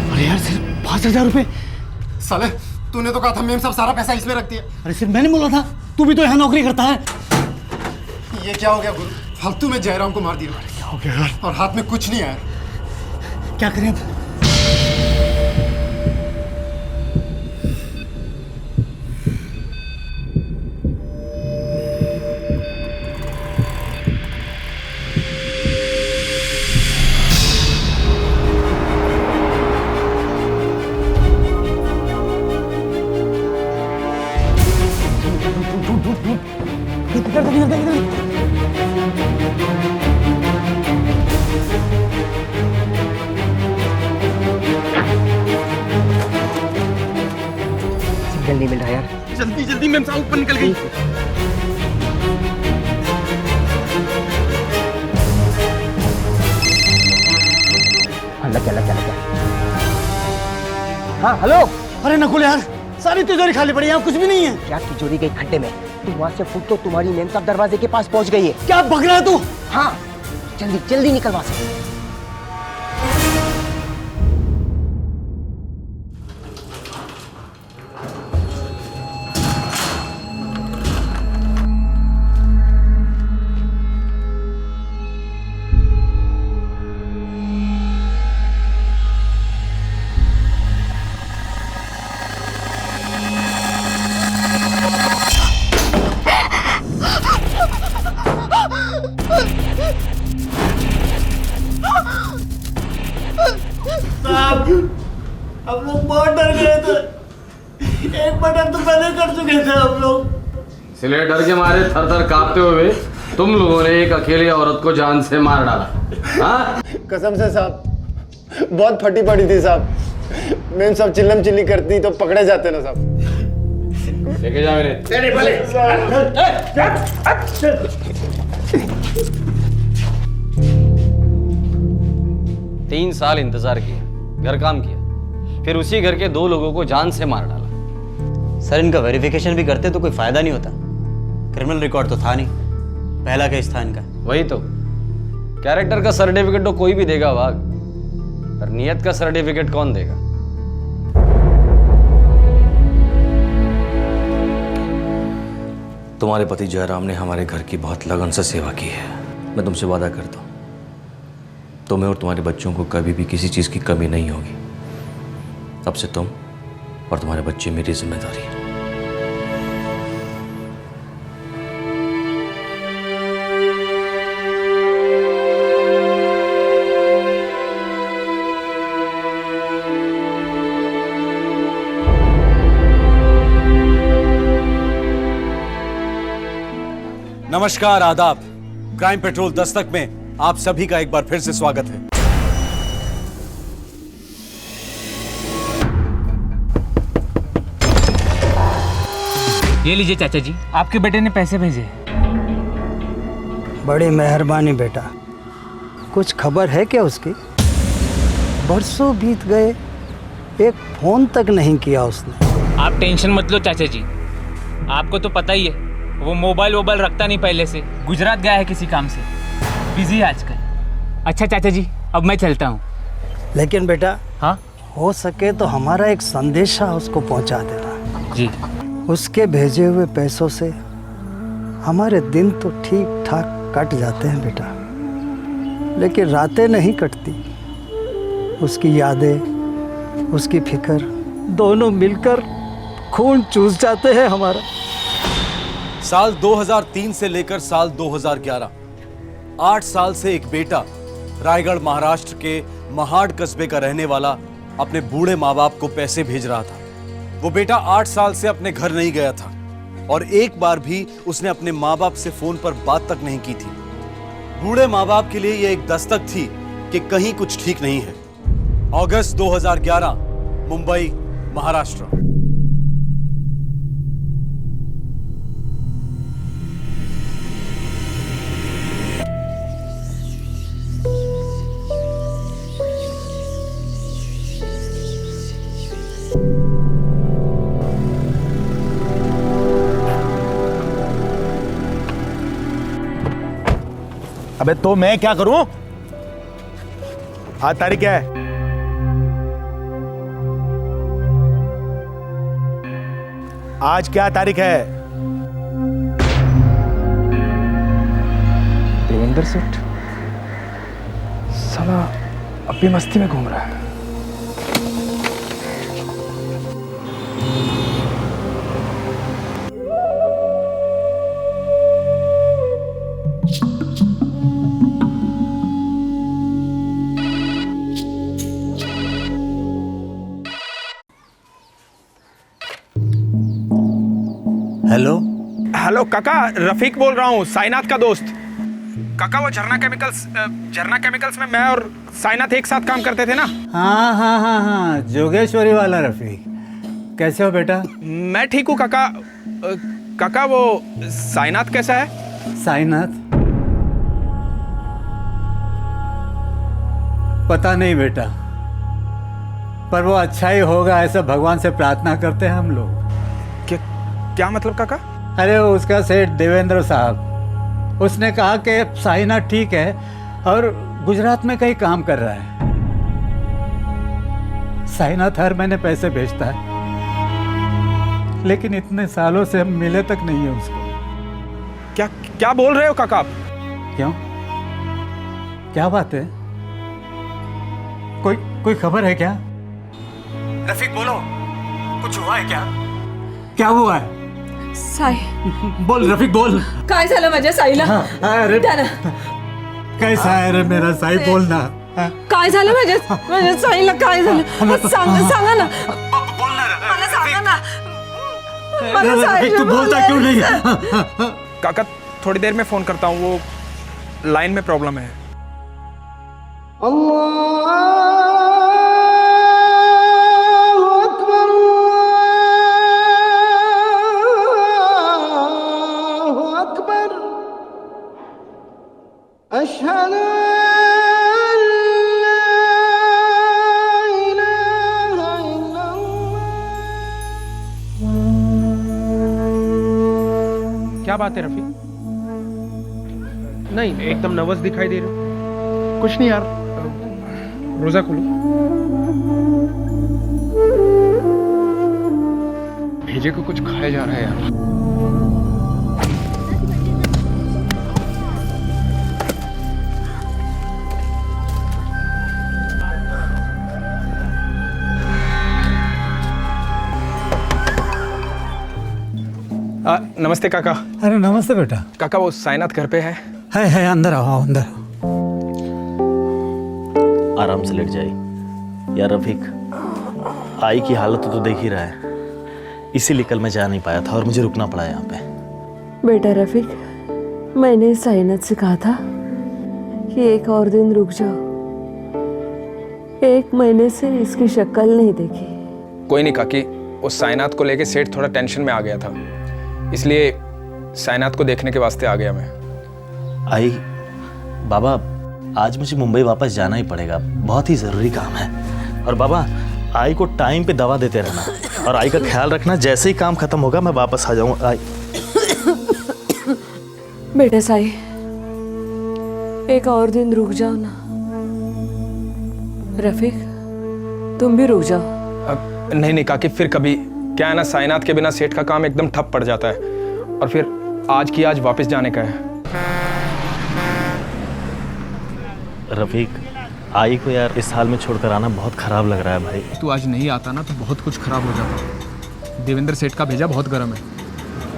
अरे यार सिर्फ 5,000 रुपए। साले तूने तो कहा था मेम साहब सारा पैसा इसमें रख दिया। अरे सिर्फ मैंने बोला था, तू भी तो यहाँ नौकरी करता है। ये क्या हो गया गुरु? फालतू में जयराम को मार दिया। क्या हो गया यार? और हाथ में कुछ नहीं आया। क्या करें अब? सिग्नल नहीं मिल रहा यार। जल्दी मेम साहब ऊपर निकल गई। लग गया। हाँ हेलो। अरे नकुल यार, सारी तिजोरी खाली पड़ी है, यहाँ कुछ भी नहीं है। क्या तिजोरी गई खड्डे में? तुम वहां से फुट तो तुम्हारी मेम साहब दरवाजे के पास पहुंच गई है। क्या भग रहा है तू? हाँ जल्दी निकल वहां से। हम लोग बहुत डर गए थे। एक बटन तो पहले कर चुके थे हम लोग। इसलिए डर के मारे थर थर कांपते हुए तुम लोगों ने एक अकेली औरत को जान से मार डाला। हाँ? कसम से साहब बहुत फटी पड़ी थी साहब। मेम साहब चिल्लम चिल्ली करती तो पकड़े जाते ना साहब। लेके जाओ इन्हें। 3 साल इंतजार किया, घर काम किया, फिर उसी घर के 2 लोगों को जान से मार डाला। सर इनका वेरिफिकेशन भी करते तो कोई फायदा नहीं होता। क्रिमिनल रिकॉर्ड तो था नहीं, पहला केस था इनका। वही तो, कैरेक्टर का सर्टिफिकेट तो कोई भी देगा वाघ, पर नियत का सर्टिफिकेट कौन देगा? तुम्हारे पति जयराम ने हमारे घर की बहुत लगन से सेवा की है। मैं तुमसे वादा करता हूँ, तुम्हें और तुम्हारे बच्चों को कभी भी किसी चीज़ की कमी नहीं होगी। अब से तुम और तुम्हारे बच्चे मेरी जिम्मेदारी है। नमस्कार, आदाब। क्राइम पेट्रोल दस्तक में आप सभी का एक बार फिर से स्वागत है। ये लीजिए चाचा जी, आपके बेटे ने पैसे भेजे। बड़ी मेहरबानी बेटा। कुछ खबर है क्या उसकी? बरसों बीत गए, एक फोन तक नहीं किया उसने। आप टेंशन मत लो चाचा जी, आपको तो पता ही है वो मोबाइल रखता नहीं पहले से। गुजरात गया है किसी काम से, बिजी है आजकल। अच्छा चाचा जी, अब मैं चलता हूँ। लेकिन बेटा, हाँ, हो सके तो हमारा एक संदेशा उसको पहुंचा देना। जी। उसके भेजे हुए पैसों से हमारे दिन तो ठीक ठाक कट जाते हैं बेटा, लेकिन रातें नहीं कटती। उसकी यादें, उसकी फिक्र दोनों मिलकर खून चूस जाते हैं हमारा। साल 2003 से लेकर साल 2011, 8 साल से एक बेटा रायगढ़ महाराष्ट्र के महाड़ कस्बे का रहने वाला अपने बूढ़े माँ बाप को पैसे भेज रहा था। वो बेटा 8 साल से अपने घर नहीं गया था और एक बार भी उसने अपने माँ बाप से फोन पर बात तक नहीं की थी। बूढ़े माँ बाप के लिए यह एक दस्तक थी कि कहीं कुछ ठीक नहीं है। अगस्त 2011, मुंबई, महाराष्ट्र। अबे तो मैं क्या करूं? आज तारीख क्या है? आज क्या तारीख है? देवेंद्र सेठ साला अब भी मस्ती में घूम रहा है। हेलो हेलो काका, रफीक बोल रहा हूँ, साईनाथ का दोस्त। काका वो झरना केमिकल्स में मैं और साईनाथ एक साथ काम करते थे ना। हाँ हाँ हाँ हाँ, जोगेश्वरी वाला रफीक। कैसे हो बेटा? मैं ठीक हूँ काका। काका वो साईनाथ कैसा है? साईनाथ पता नहीं बेटा, पर वो अच्छा ही होगा ऐसा भगवान से प्रार्थना करते हैं हम लोग। क्या मतलब काका? अरे उसका सेठ देवेंद्र साहब, उसने कहा कि साईनाथ ठीक है और गुजरात में कहीं काम कर रहा है। साईनाथ हर महीने पैसे भेजता है, लेकिन इतने सालों से हम मिले तक नहीं है उसको। क्या बोल रहे हो काका आप? क्यों, क्या बात है? कोई खबर है क्या? रफीक बोलो, कुछ हुआ है क्या? क्या हुआ है? साई, बोल रफीक बोल। काय झालं माझ्या साईला? अरे त्याला कैसा है रे मेरा साई, बोलना। काय झालं माझ्या साईला? काय झालं? सांगा ना, मला सांगा ना। मला साईला तू बोलता क्यों नहीं? काका थोड़ी देर में फोन करता हूँ, वो लाइन में प्रॉब्लम है। क्या बात है रफीक? नहीं, एकदम नर्वस दिखाई दे रहे हो। कुछ नहीं यार, रोजा खोलो। भेजे को कुछ खाया जा रहा है यार। नमस्ते काका। अरे नमस्ते बेटा। काका वो साईनाथ घर पे है? है, अंदर आओ, अंदर आओ। आराम से लेट जाइए यार। रफीक, आई की हालत तो देख ही रहा है, इसीलिए कल मैं जा नहीं पाया था और मुझे रुकना पड़ा यहाँ पे। बेटा रफीक, मैंने साइनाथ से कहा था कि एक और दिन रुक जाओ। 1 महीने से इसकी शक्ल नहीं देखी। कोई नहीं काकी, उस साइनाथ को लेके सेठ थोड़ा टेंशन में आ गया था, इसलिए साइनाथ को देखने के वास्ते आ गया मैं। आई बाबा, आज मुझे मुंबई वापस जाना ही पड़ेगा, बहुत ही ज़रूरी काम है। और बाबा, आई को टाइम पे दवा देते रहना और आई का ख्याल रखना। जैसे ही काम खत्म होगा मैं वापस आ जाऊँगा। आई बेटा साई, 1 और दिन रुक जाओ ना। रफीक, तुम भी रुक जाओ। नहीं नहीं काकी, फिर कभी। क्या है ना, साइनाथ के बिना सेठ का काम एकदम ठप पड़ जाता है, और फिर आज की आज वापस जाने का है। रफीक, आई को यार इस हाल में छोड़कर आना बहुत खराब लग रहा है भाई। तू आज नहीं आता ना तो बहुत कुछ खराब हो जाता। देवेंद्र सेठ का भेजा बहुत गर्म है,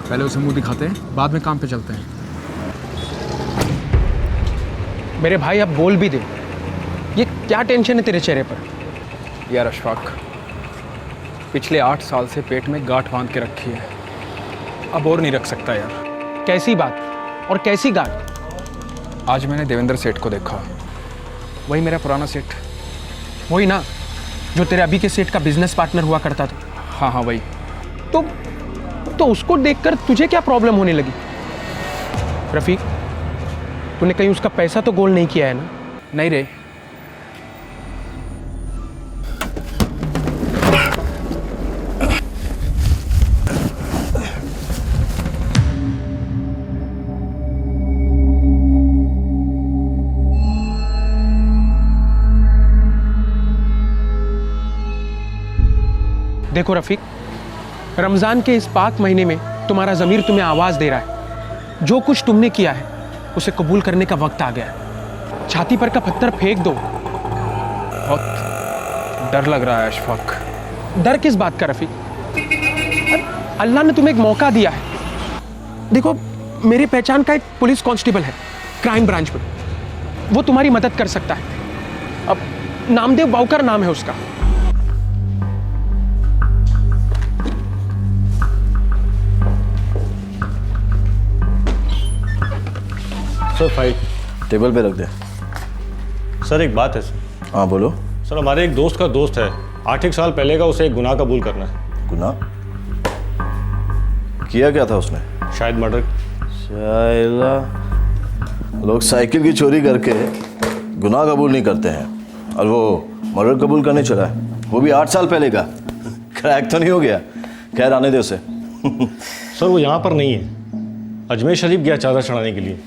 पहले उसे मुंह दिखाते हैं, बाद में काम पे चलते हैं। मेरे भाई अब बोल भी दे, ये क्या टेंशन है तेरे चेहरे पर? यार अशफाक, पिछले 8 साल से पेट में गांठ बांध के रखी है, अब और नहीं रख सकता यार। कैसी बात और कैसी गांठ? आज मैंने देवेंद्र सेठ को देखा, वही मेरा पुराना सेठ, वही ना जो तेरे अभी के सेठ का बिजनेस पार्टनर हुआ करता था। हाँ हाँ वही। तो उसको देखकर तुझे क्या प्रॉब्लम होने लगी? रफीक, तूने कहीं उसका पैसा तो गोल नहीं किया है ना? नहीं रे। देखो रफीक, रमजान के इस पाक महीने में तुम्हारा ज़मीर तुम्हें आवाज़ दे रहा है। जो कुछ तुमने किया है उसे कबूल करने का वक्त आ गया है। छाती पर का पत्थर फेंक दो। बहुत डर लग रहा है अशफाक। डर किस बात का रफीक? अल्लाह ने तुम्हें एक मौका दिया है। देखो, मेरी पहचान का एक पुलिस कांस्टेबल है क्राइम ब्रांच में, वो तुम्हारी मदद कर सकता है। अब नामदेव बावकर नाम है उसका। सर फाइल टेबल पे रख दे। सर एक बात है सर। हाँ बोलो। सर हमारे एक दोस्त का दोस्त है, 8 साल पहले का उसे एक गुनाह कबूल करना है। गुनाह किया क्या था उसने? शायद मर्डर। शायद लोग साइकिल की चोरी करके गुनाह कबूल नहीं करते हैं, और वो मर्डर कबूल करने चला है, वो भी 8 साल पहले का। क्रैक तो नहीं हो गया? खैर आने दे उसे। सर वो यहाँ पर नहीं है, अजमेर शरीफ गया चादर चढ़ाने के लिए।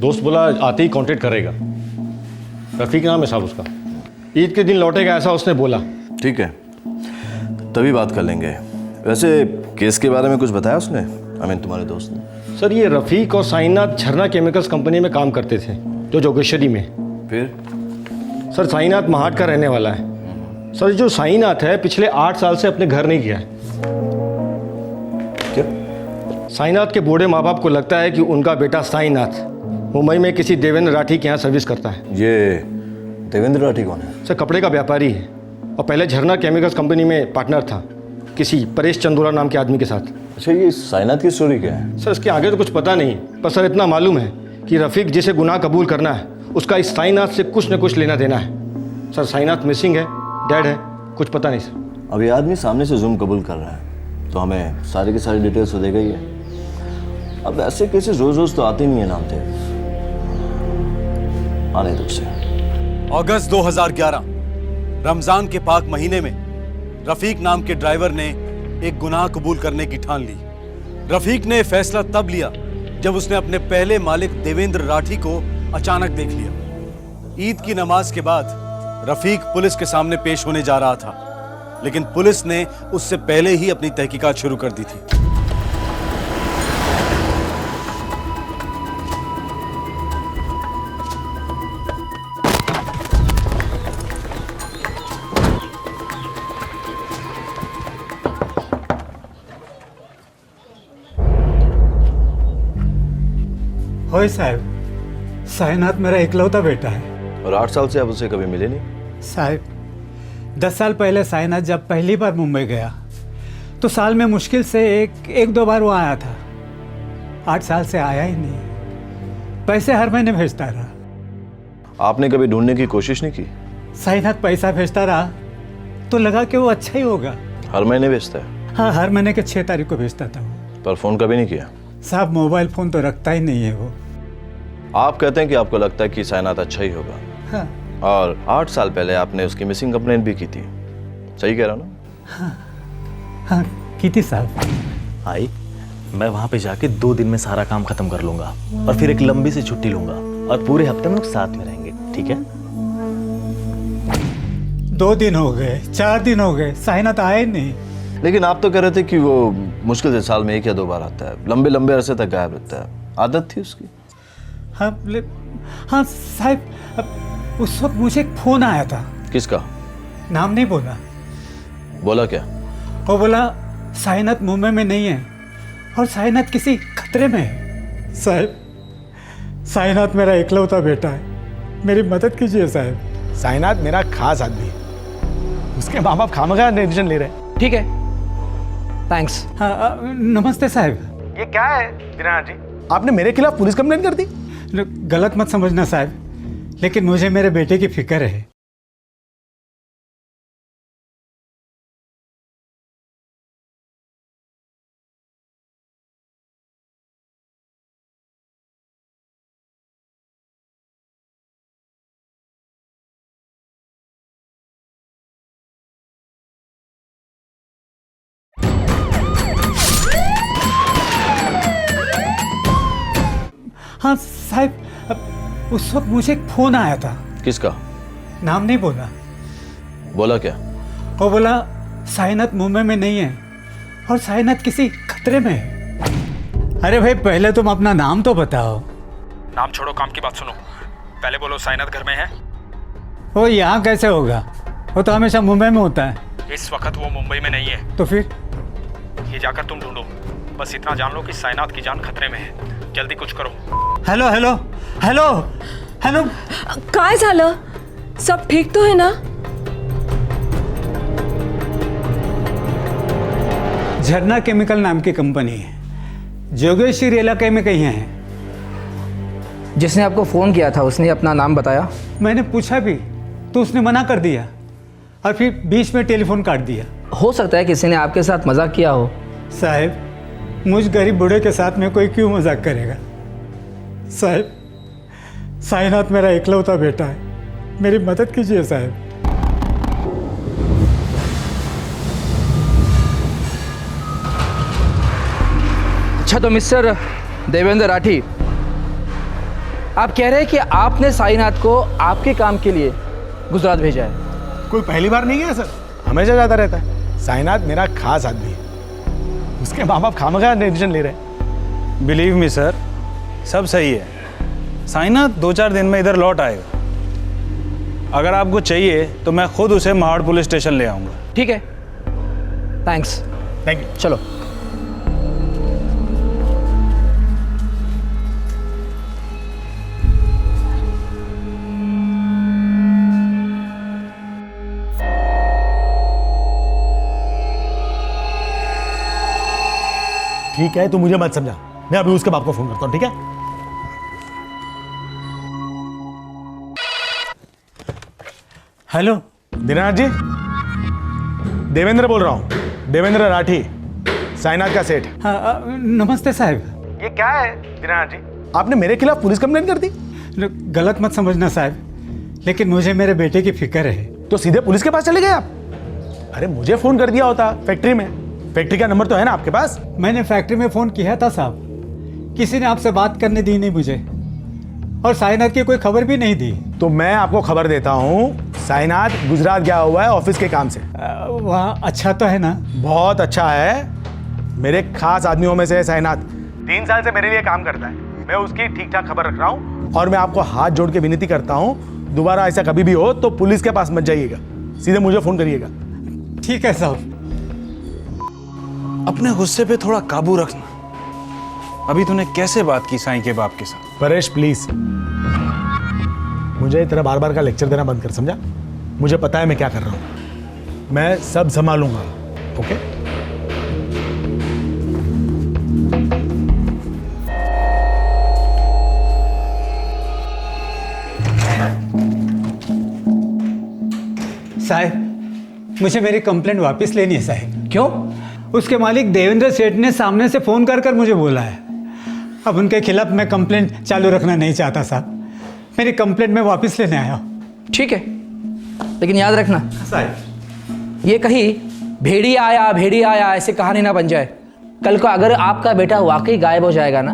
दोस्त बोला आते ही कांटेक्ट करेगा। रफीक नाम है साहब उसका। ईद के दिन लौटेगा ऐसा उसने बोला। ठीक है, तभी बात कर लेंगे। वैसे केस के बारे में कुछ बताया उसने? तुम्हारे दोस्त ने? सर ये रफीक और साइनाथ झरना केमिकल्स कंपनी में काम करते थे, जो जोगेश्वरी में। फिर? सर साइनाथ महाट का रहने वाला है। सर जो साइनाथ है पिछले 8 साल से अपने घर नहीं गया है। क्या? साइनाथ के बूढ़े माँ बाप को लगता है कि उनका बेटा साइनाथ मुंबई में किसी देवेंद्र राठी के यहाँ सर्विस करता है। ये देवेंद्र राठी कौन है? सर कपड़े का व्यापारी है, और पहले झरना केमिकल्स कंपनी में पार्टनर था किसी परेश चंदोला नाम के आदमी के साथ। अच्छा, ये साइनाथ की स्टोरी क्या है? सर इसके आगे तो कुछ पता नहीं, पर सर इतना मालूम है कि रफीक जिसे गुनाह कबूल करना है उसका इस साइनाथ से कुछ न कुछ लेना देना है। सर साइनाथ मिसिंग है, डेड है, कुछ पता नहीं सर। अब ये आदमी सामने से जुर्म कबूल कर रहा है तो हमें सारी की सारी डिटेल्स तो देगा ही है। अब ऐसे केसेस रोज रोज तो आते नहीं है नाम थे। आने दो उसे। अगस्त 2011 रमजान के पाक महीने में रफीक नाम के ड्राइवर ने एक गुनाह कबूल करने की ठान ली। रफीक ने फैसला तब लिया जब उसने अपने पहले मालिक देवेंद्र राठी को अचानक देख लिया। ईद की नमाज के बाद रफीक पुलिस के सामने पेश होने जा रहा था, लेकिन पुलिस ने उससे पहले ही अपनी तहकीकात शुरू कर दी थी। होए साहब, साइनाथ मेरा इकलौता बेटा है। और 8 साल से आप उसे कभी मिले नहीं? साहब 10 साल पहले साइनाथ जब पहली बार मुंबई गया तो साल में मुश्किल से एक दो बार वो आया था। 8 साल से आया ही नहीं। पैसे हर महीने भेजता रहा। आपने कभी ढूंढने की कोशिश नहीं की? साईनाथ पैसा भेजता रहा तो लगा कि वो अच्छा ही होगा। हर महीने भेजता है? हाँ, हर महीने के 6 तारीख को भेजता था वो। पर फोन कभी नहीं किया? साहब मोबाइल फोन तो रखता ही नहीं है वो। आप कहते हैं कि आपको लगता है कि साईनाथ अच्छा ही होगा। हाँ। और 8 साल पहले आपने उसकी मिसिंग कंप्लेंट भी की थी, सही कह रहा हूं ना? हाँ, हाँ की थी साहब। आई, मैं वहां पे जाके 2 दिन में सारा काम खत्म कर लूंगा और फिर एक लंबी सी छुट्टी लूंगा और पूरे हफ्ते में लोग साथ में रहेंगे, ठीक है? 2 दिन हो गए, 4 दिन हो गए, साईनाथ आया ही नहीं। लेकिन आप तो कह रहे थे कि वो मुश्किल से साल में 1 या 2 बार आता है, लंबे लंबे अरसे तक गायब रहता है, आदत थी उसकी। हाँ हाँ साहब, उस वक्त मुझे एक फोन आया था। किसका? नाम नहीं बोला। बोला क्या? वो बोला साईनाथ मुंबई में नहीं है और साईनाथ किसी खतरे में है। साहब, साईनाथ मेरा इकलौता बेटा है, मेरी मदद कीजिए साहब। साईनाथ मेरा खास आदमी है, उसके माँ बाप खामखा डिसीजन ले रहे हैं। ठीक है, थैंक्स। हाँ, नमस्ते साहब। ये क्या है दीनानाथ जी? आपने मेरे खिलाफ पुलिस कंप्लेंट कर दी? गलत मत समझना साहब, लेकिन मुझे मेरे बेटे की फिक्र है। हाँ साहब, उस वक्त मुझे एक फोन आया था। किसका? नाम नहीं बोला। बोला क्या? वो बोला साईनाथ मुंबई में नहीं है और साईनाथ किसी खतरे में है। अरे भाई, पहले तुम अपना नाम तो बताओ। नाम छोड़ो, काम की बात सुनो। पहले बोलो साईनाथ घर में है? वो यहाँ कैसे होगा, वो तो हमेशा मुंबई में होता है। इस वक्त वो मुंबई में नहीं है। तो फिर? ये जाकर तुम ढूंढो, बस इतना जान लो कि साईनाथ की जान खतरे में है। जल्दी कुछ करो। हेलो हेलो हेलो हेलो, काय झालं? सब ठीक तो है ना? झरना केमिकल नाम की कंपनी है, जोगेश्वरी इलाके में कहीं है। जिसने आपको फ़ोन किया था उसने अपना नाम बताया? मैंने पूछा भी तो उसने मना कर दिया और फिर बीच में टेलीफोन काट दिया। हो सकता है किसी ने आपके साथ मजाक किया हो। साहब, मुझ गरीब बूढ़े के साथ में कोई क्यों मजाक करेगा? साहब, साईनाथ मेरा इकलौता बेटा है, मेरी मदद कीजिए साहब। अच्छा, तो मिस्टर देवेंद्र राठी, आप कह रहे हैं कि आपने साईनाथ को आपके काम के लिए गुजरात भेजा है? कोई पहली बार नहीं गया सर, हमेशा जाता रहता है। साईनाथ मेरा खास आदमी है, उसके माँ बाप खामखा डिसीजन ले रहे हैं। बिलीव मी सर, सब सही है। साईनाथ 2-4 दिन में इधर लौट आएगा। अगर आपको चाहिए तो मैं खुद उसे महाड़ पुलिस स्टेशन ले आऊँगा। ठीक है, थैंक्स। Thank you. चलो। ठीक है, तू मुझे मत समझा, मैं अभी उसके बाप को फोन करता हूँ, ठीक है? हेलो दीनानाथ जी, देवेंद्र बोल रहा हूँ, देवेंद्र राठी, साईनाथ का सेठ। हाँ, नमस्ते साहब। ये क्या है दीनानाथ जी? आपने मेरे खिलाफ पुलिस कंप्लेंट कर दी? गलत मत समझना साहब, लेकिन मुझे मेरे बेटे की फिक्र है। तो सीधे पुलिस के पास चले गए आप? अरे मुझे फोन कर दिया होता फैक्ट्री में। फैक्ट्री का नंबर तो है ना आपके पास? मैंने फैक्ट्री में फोन किया था साहब, किसी ने आपसे बात करने दी नहीं मुझे, और साईनाथ की कोई खबर भी नहीं दी। तो मैं आपको खबर देता हूँ, साईनाथ गुजरात गया हुआ है ऑफिस के काम से। वहाँ अच्छा तो है ना? बहुत अच्छा है, मेरे खास आदमियों में से है साईनाथ। 3 साल से मेरे लिए काम करता है, मैं उसकी ठीक ठाक खबर रख रहा हूँ। और मैं आपको हाथ जोड़ के विनती करता हूँ, दोबारा ऐसा कभी भी हो तो पुलिस के पास मत जाइएगा, सीधे मुझे फोन करिएगा। ठीक है साहब। अपने गुस्से पे थोड़ा काबू रखना। अभी तूने कैसे बात की साईं के बाप के साथ? परेश प्लीज, मुझे तेरा बार बार का लेक्चर देना बंद कर, समझा? मुझे पता है मैं क्या कर रहा हूँ, मैं सब संभालूंगा। ओके? साहब, मुझे मेरी कंप्लेंट वापस लेनी है साहब। क्यों? उसके मालिक देवेंद्र सेठ ने सामने से फ़ोन कर मुझे बोला है। अब उनके खिलाफ मैं कंप्लेंट चालू रखना नहीं चाहता साहब। मेरी कंप्लेंट मैं वापस लेने आया हूँ। ठीक है, लेकिन याद रखना साहब, ये कहीं भेड़िया आया ऐसे कहानी ना बन जाए। कल को अगर आपका बेटा वाकई गायब हो जाएगा ना,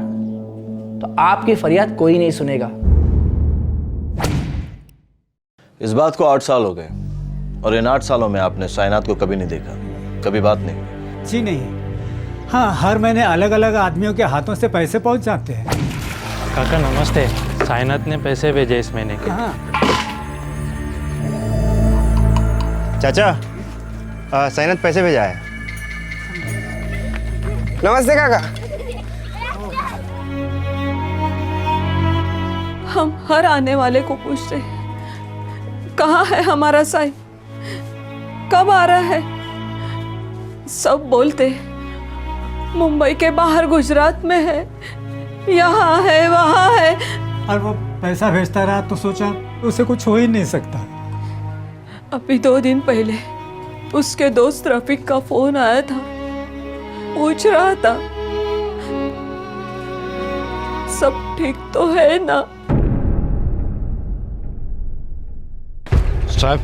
तो आपकी फरियाद कोई नहीं सुनेगा। इस बात को 8 साल हो गए और इन 8 सालों में आपने साइनात को कभी नहीं देखा, कभी बात नहीं हुई? जी नहीं। हाँ, हर महीने अलग अलग आदमियों के हाथों से पैसे पहुंच जाते हैं। काका नमस्ते, साइनात ने पैसे भेजे इस महीने के। हाँ। चाचा, साइनात पैसे भेजा है। नमस्ते काका। हम हर आने वाले को पूछते हैं, कहाँ है हमारा साईं, कब आ रहा है? सब बोलते मुंबई के बाहर गुजरात में है, यहाँ है, वहाँ है। और वो पैसा भेजता रहा तो सोचा उसे कुछ हो ही नहीं सकता। अभी 2 दिन पहले उसके दोस्त रफीक का फोन आया था, पूछ रहा था सब ठीक तो है ना। साहब,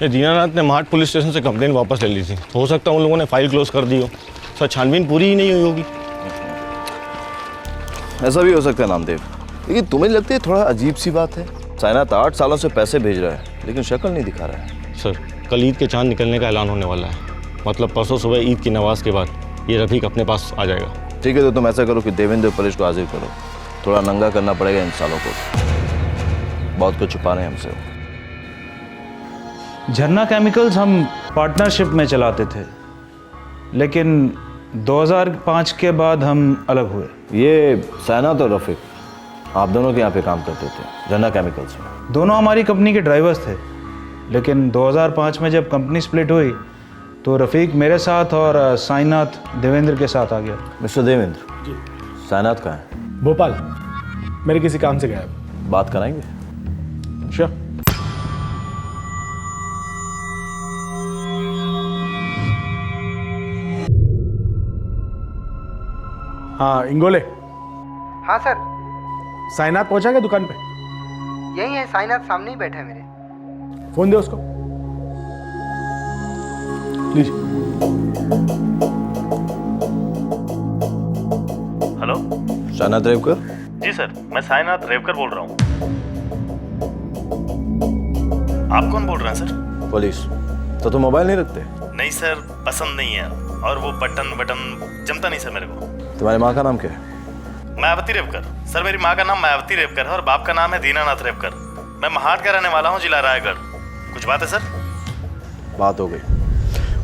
ये दीनानाथ ने महाट पुलिस स्टेशन से कंप्लेन वापस ले ली थी। हो सकता है उन लोगों ने फाइल क्लोज कर दी हो। सर, छानबीन पूरी ही नहीं हुई होगी। ऐसा भी हो सकता है नामदेव, लेकिन तुम्हें लगती है थोड़ा अजीब सी बात है। साइनात 8 सालों से पैसे भेज रहा है लेकिन शक्ल नहीं दिखा रहा है। सर, कल ईद के चांद निकलने का ऐलान होने वाला है। मतलब परसों सुबह ईद की नमाज के बाद ये रफीक अपने पास आ जाएगा। ठीक है, तो तुम ऐसा करो कि देवेंद्र परेश को हाजिर करो। थोड़ा नंगा करना पड़ेगा इन सालों को, बहुत कुछ छुपा रहे हैं हमसे। झरना केमिकल्स हम पार्टनरशिप में चलाते थे, लेकिन 2005 के बाद हम अलग हुए। ये साइनात और रफीक आप दोनों के यहाँ पे काम करते थे झरना केमिकल्स में? दोनों हमारी कंपनी के ड्राइवर्स थे, लेकिन 2005 में जब कंपनी स्प्लिट हुई तो रफीक मेरे साथ और साइनात देवेंद्र के साथ आ गया। मिस्टर देवेंद्र जी, साइनात कहाँ है? भोपाल, मेरे किसी काम से गया है। बात कराएंगे? श्योर। हाँ इंगोले। हाँ सर। साइनात पहुंचा क्या दुकान पे? यही है, साइनात सामने ही बैठा है मेरे। फोन दे उसको। लीजिए। हेलो, साइनात रेवकर? जी सर, मैं साइनात रेवकर बोल रहा हूँ। आप कौन बोल रहे हैं सर? पुलिस। तो तुम मोबाइल नहीं रखते? नहीं सर, पसंद नहीं है, और वो बटन जमता नहीं सर मेरे को। तुम्हारी माँ का नाम क्या है? मायावती रेवकर। सर, मेरी माँ का नाम मायावती रेवकर है और बाप का नाम है दीनानाथ रेवकर। मैं महाट का रहने वाला हूँ, जिला रायगढ़। कुछ बात है सर? बात हो गई।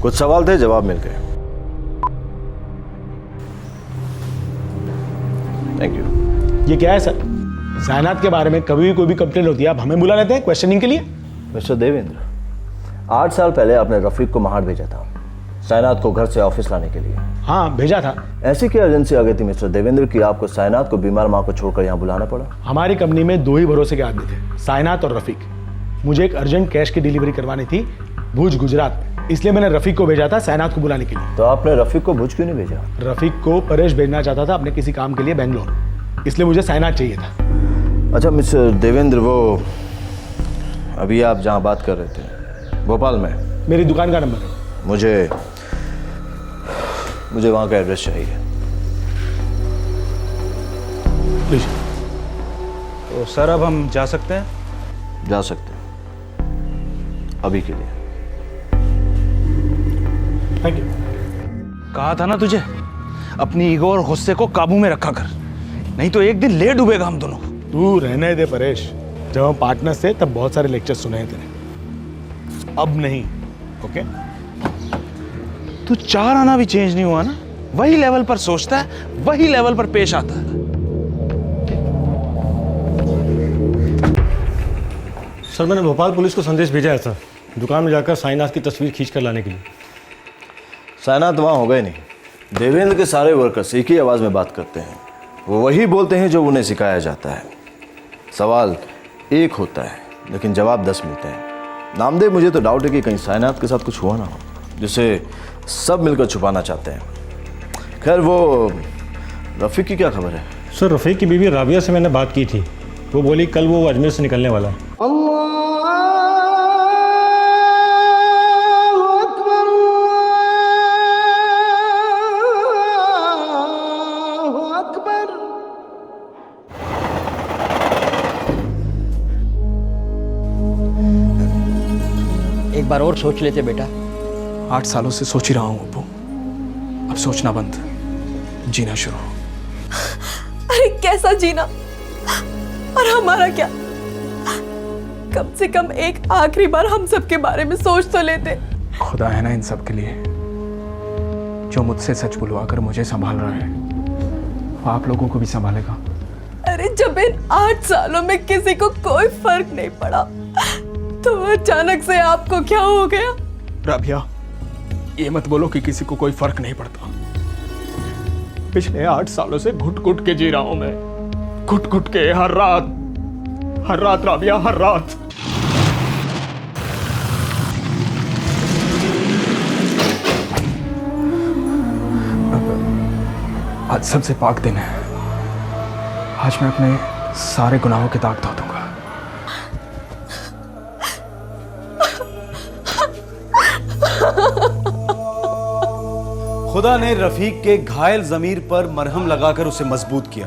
कुछ सवाल थे, जवाब मिल गए। Thank you. ये क्या है सर? साइनात के बारे में कभी भी कोई भी कंप्लेंट होती है आप हमें बुला लेते हैं क्वेश्चनिंग के लिए? मिस्टर देवेंद्र, 8 साल पहले आपने रफीक को महाट भेजा था साइनात को घर से ऑफिस लाने के लिए। हाँ, भेजा था। ऐसी क्या एजेंसी आ गई थी मिस्टर देवेंद्र कि आपको साइनात को बीमार माँ को छोड़कर यहाँ बुलाना पड़ा? हमारी कंपनी में 2 ही भरोसे के आदमी थे, साइनात और रफीक। मुझे एक अर्जेंट कैश की डिलीवरी करवानी थी भुज गुजरात में, इसलिए मैंने रफीक को भेजा था साइनात को बुलाने के लिए। तो आपने रफीक को भुज क्यों नहीं भेजा? रफीक को परेश भेजना चाहता था अपने किसी काम के लिए बेंगलोर, इसलिए मुझे साइनात चाहिए था। अच्छा मिस्टर देवेंद्र, वो अभी आप जहाँ बात कर रहे थे भोपाल में, मेरी दुकान का नंबर है। मुझे वहाँ का एड्रेस चाहिए। तो सर अब हम जा सकते हैं? जा सकते हैं, अभी के लिए। Thank you. कहा था ना तुझे, अपनी ईगो और गुस्से को काबू में रखा कर, नहीं तो एक दिन ले डूबेगा हम दोनों। तू रहने दे परेश, जब हम पार्टनर्स थे तब बहुत सारे लेक्चर सुने हैं तेरे, अब नहीं। ओके? तू 4 आना भी चेंज नहीं हुआ ना, वही लेवल पर सोचता है, वही लेवल पर पेश आता है। सर, मैंने भोपाल पुलिस को संदेश भेजा है सर, दुकान में जाकर साइनाथ की तस्वीर खींच कर लाने के लिए। साइनाथ वहाँ हो गए नहीं। देवेंद्र के सारे वर्कर्स एक ही आवाज़ में बात करते हैं, वो वही बोलते हैं जो उन्हें सिखाया जाता है। सवाल एक होता है लेकिन जवाब 10 मिलते हैं। नामदेव, मुझे तो डाउट है कि कहीं साइनात के साथ कुछ हुआ ना हो जिसे सब मिलकर छुपाना चाहते हैं। खैर, वो रफ़ीक की क्या खबर है? सर, रफ़ीक की बीवी राबिया से मैंने बात की थी। वो बोली कल वो अजमेर से निकलने वाला है। एक बार और सोच लेते बेटा। 8 सालों से सोच ही रहा हूँ अब्बू। अब सोचना बंद, जीना शुरू। अरे कैसा जीना, और हमारा क्या? कम से कम एक आखिरी बार हम सब के बारे में सोच तो लेते। खुदा है ना इन सब के लिए, जो मुझसे सच बुलवाकर मुझे संभाल रहा है, वो आप लोगों को भी संभालेगा। अरे जब इन 8 सालों में किसी को कोई फर्क नहीं पड़ा, तो अचानक से आपको क्या हो गया? राबिया, ये मत बोलो कि किसी को कोई फर्क नहीं पड़ता। पिछले 8 सालों से घुट घुट के जी रहा हूं मैं, घुट घुट के, हर रात राबिया, हर रात। आज सबसे पाक दिन है। आज मैं अपने सारे गुनाहों के दाग धो दूंगा। खुदा ने रफीक के घायल जमीर पर मरहम लगाकर उसे मजबूत किया।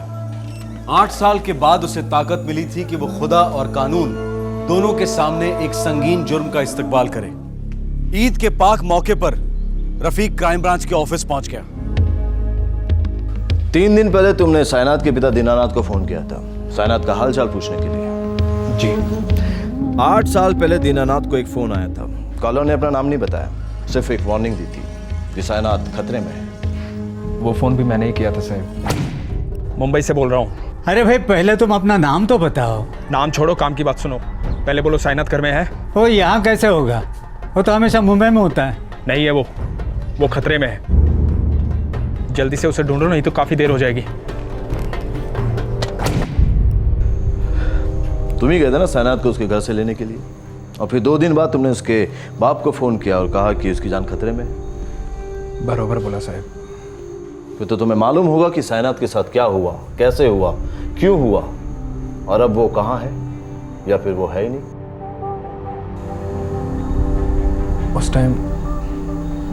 8 साल के बाद उसे ताकत मिली थी कि वो खुदा और कानून दोनों के सामने एक संगीन जुर्म का इस्तकबाल करे। ईद के पाक मौके पर रफीक क्राइम ब्रांच के ऑफिस पहुंच गया। 3 दिन पहले तुमने साइनात के पिता दीनानाथ को फोन किया था, साइनात का हालचाल पूछने के लिए। जी। 8 साल पहले दीनानाथ को एक फोन आया था। कॉलर ने अपना नाम नहीं बताया, सिर्फ एक वार्निंग दी थी कि साइनात खतरे में है। वो फोन भी मैंने ही किया था साहब। मुंबई से बोल रहा हूँ। अरे भाई, पहले तुम अपना नाम तो बताओ। नाम छोड़ो, काम की बात सुनो। पहले बोलो साइनात घर में है? वो यहाँ कैसे होगा? वो तो हमेशा मुंबई में होता है। नहीं है वो खतरे में है। जल्दी से उसे ढूंढो, नहीं तो काफी देर हो जाएगी। तुम ही गए थे ना साइनात को उसके घर से लेने के लिए, और फिर 2 दिन बाद तुमने उसके बाप को फोन किया और कहा कि उसकी जान खतरे में है। बरोबर बोला साहब। फिर तो तुम्हें मालूम होगा कि साइनात के साथ क्या हुआ, कैसे हुआ, क्यों हुआ, और अब वो कहाँ है, या फिर वो है ही नहीं। उस टाइम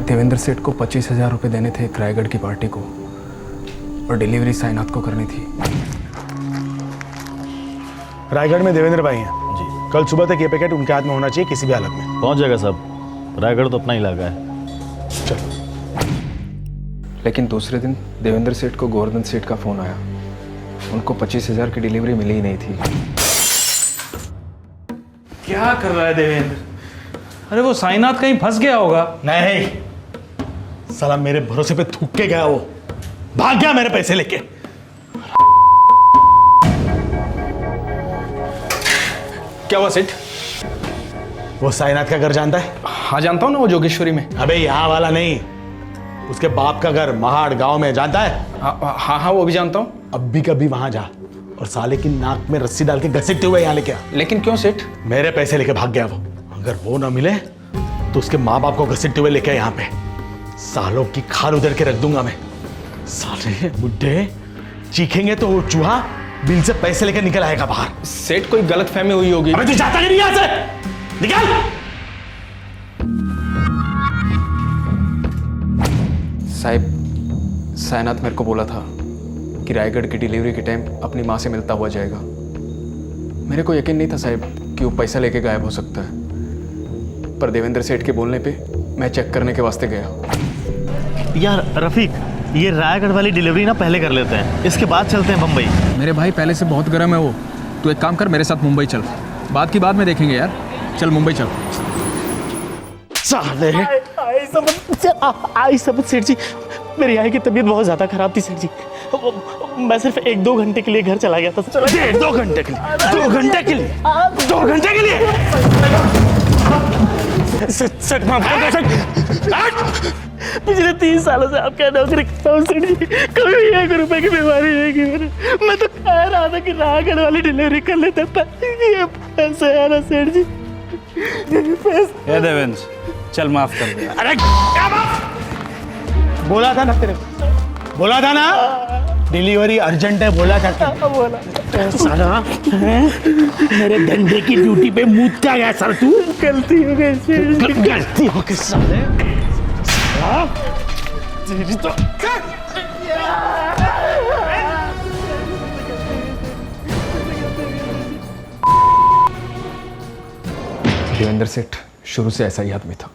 देवेंद्र सेठ को 25,000 रुपये देने थे एक रायगढ़ की पार्टी को, और डिलीवरी साइनात को करनी थी। रायगढ़ में देवेंद्र भाई हैं जी। कल सुबह तक ये पैकेट उनके हाथ में होना चाहिए किसी भी हालत में। पहुंच जाएगा साहब, रायगढ़ तो अपना इलाका है। चलो। लेकिन दूसरे दिन देवेंद्र सेठ को गोवर्धन सेठ का फोन आया। उनको 25,000 की डिलीवरी मिली ही नहीं थी। क्या कर रहा है देवेंद्र? अरे वो साइनात कहीं फंस गया होगा। नहीं, साला मेरे भरोसे पे थूक के गया, वो भाग गया मेरे पैसे लेके। क्या हुआ सेठ? वो साइनात का घर जानता है? हाँ जानता हूँ ना, वो जोगेश्वरी में। अबे यहाँ वाला नहीं, उसके बाप का घर महाड़ गांव में, जानता है? हाँ वो भी जानता हूँ। अब भी कभी वहां जा और साले की नाक में रस्सी डाल के घसीटते हुए यहाँ लेके आ। लेकिन क्यों सेठ? मेरे पैसे लेके भाग गया वो। अगर वो ना मिले तो उसके माँ बाप को घसीटते हुए लेके यहाँ पे सालों की खाल उधर के रख दूंगा मैं। साले बुड्ढे चीखेंगे तो वो चूहा बिल से पैसे लेकर निकल आएगा बाहर। सेठ कोई गलत फहमी हुई होगी। अबे तू जाता नहीं यहाँ से, निकल। साहब, साइनात मेरे को बोला था कि रायगढ़ की डिलीवरी के टाइम अपनी माँ से मिलता हुआ जाएगा। मेरे को यकीन नहीं था साहब कि वो पैसा लेके गायब हो सकता है, पर देवेंद्र सेठ के बोलने पे मैं चेक करने के वास्ते गया। यार रफीक, ये रायगढ़ वाली डिलीवरी ना पहले कर लेते हैं, इसके बाद चलते हैं बम्बई। मेरे भाई पहले से बहुत गर्म है वो। तू एक काम कर, मेरे साथ मुंबई चल। बात की बाद में देखेंगे यार। चल मुंबई चल। साले आई समझ सेठ जी, मेरी आई की तबीयत बहुत ज्यादा खराब थी सेठ जी। मैं सिर्फ 1-2 घंटे के लिए घर चला गया था। 1-2 घंटे के लिए? 2 घंटे के लिए? 2 घंटे के लिए? सेठ माफ कर दो सेठ। पिछले 3 सालों से आपके यहाँ नौकरी करता हूँ सेठ जी, कभी भी 1 रुपए की बीमारी नहीं की मैंने। मैं तो कह रहा था कि राहगढ़ वाली डिलीवरी कर लेते, पर ये पैसे है ना सेठ जी, ए देवेंद्र, चल माफ कर दे। अरे क्या बात? बोला था ना तेरे को, बोला था ना डिलीवरी अर्जेंट है, बोला था। बोला साला मेरे धंधे की ड्यूटी पे मूतता गया सर तू। गलती हो गई सेठ जी, गलती हो गई साले। तेरी तो देवेंद्र सेठ शुरू से ऐसा ही आदमी था।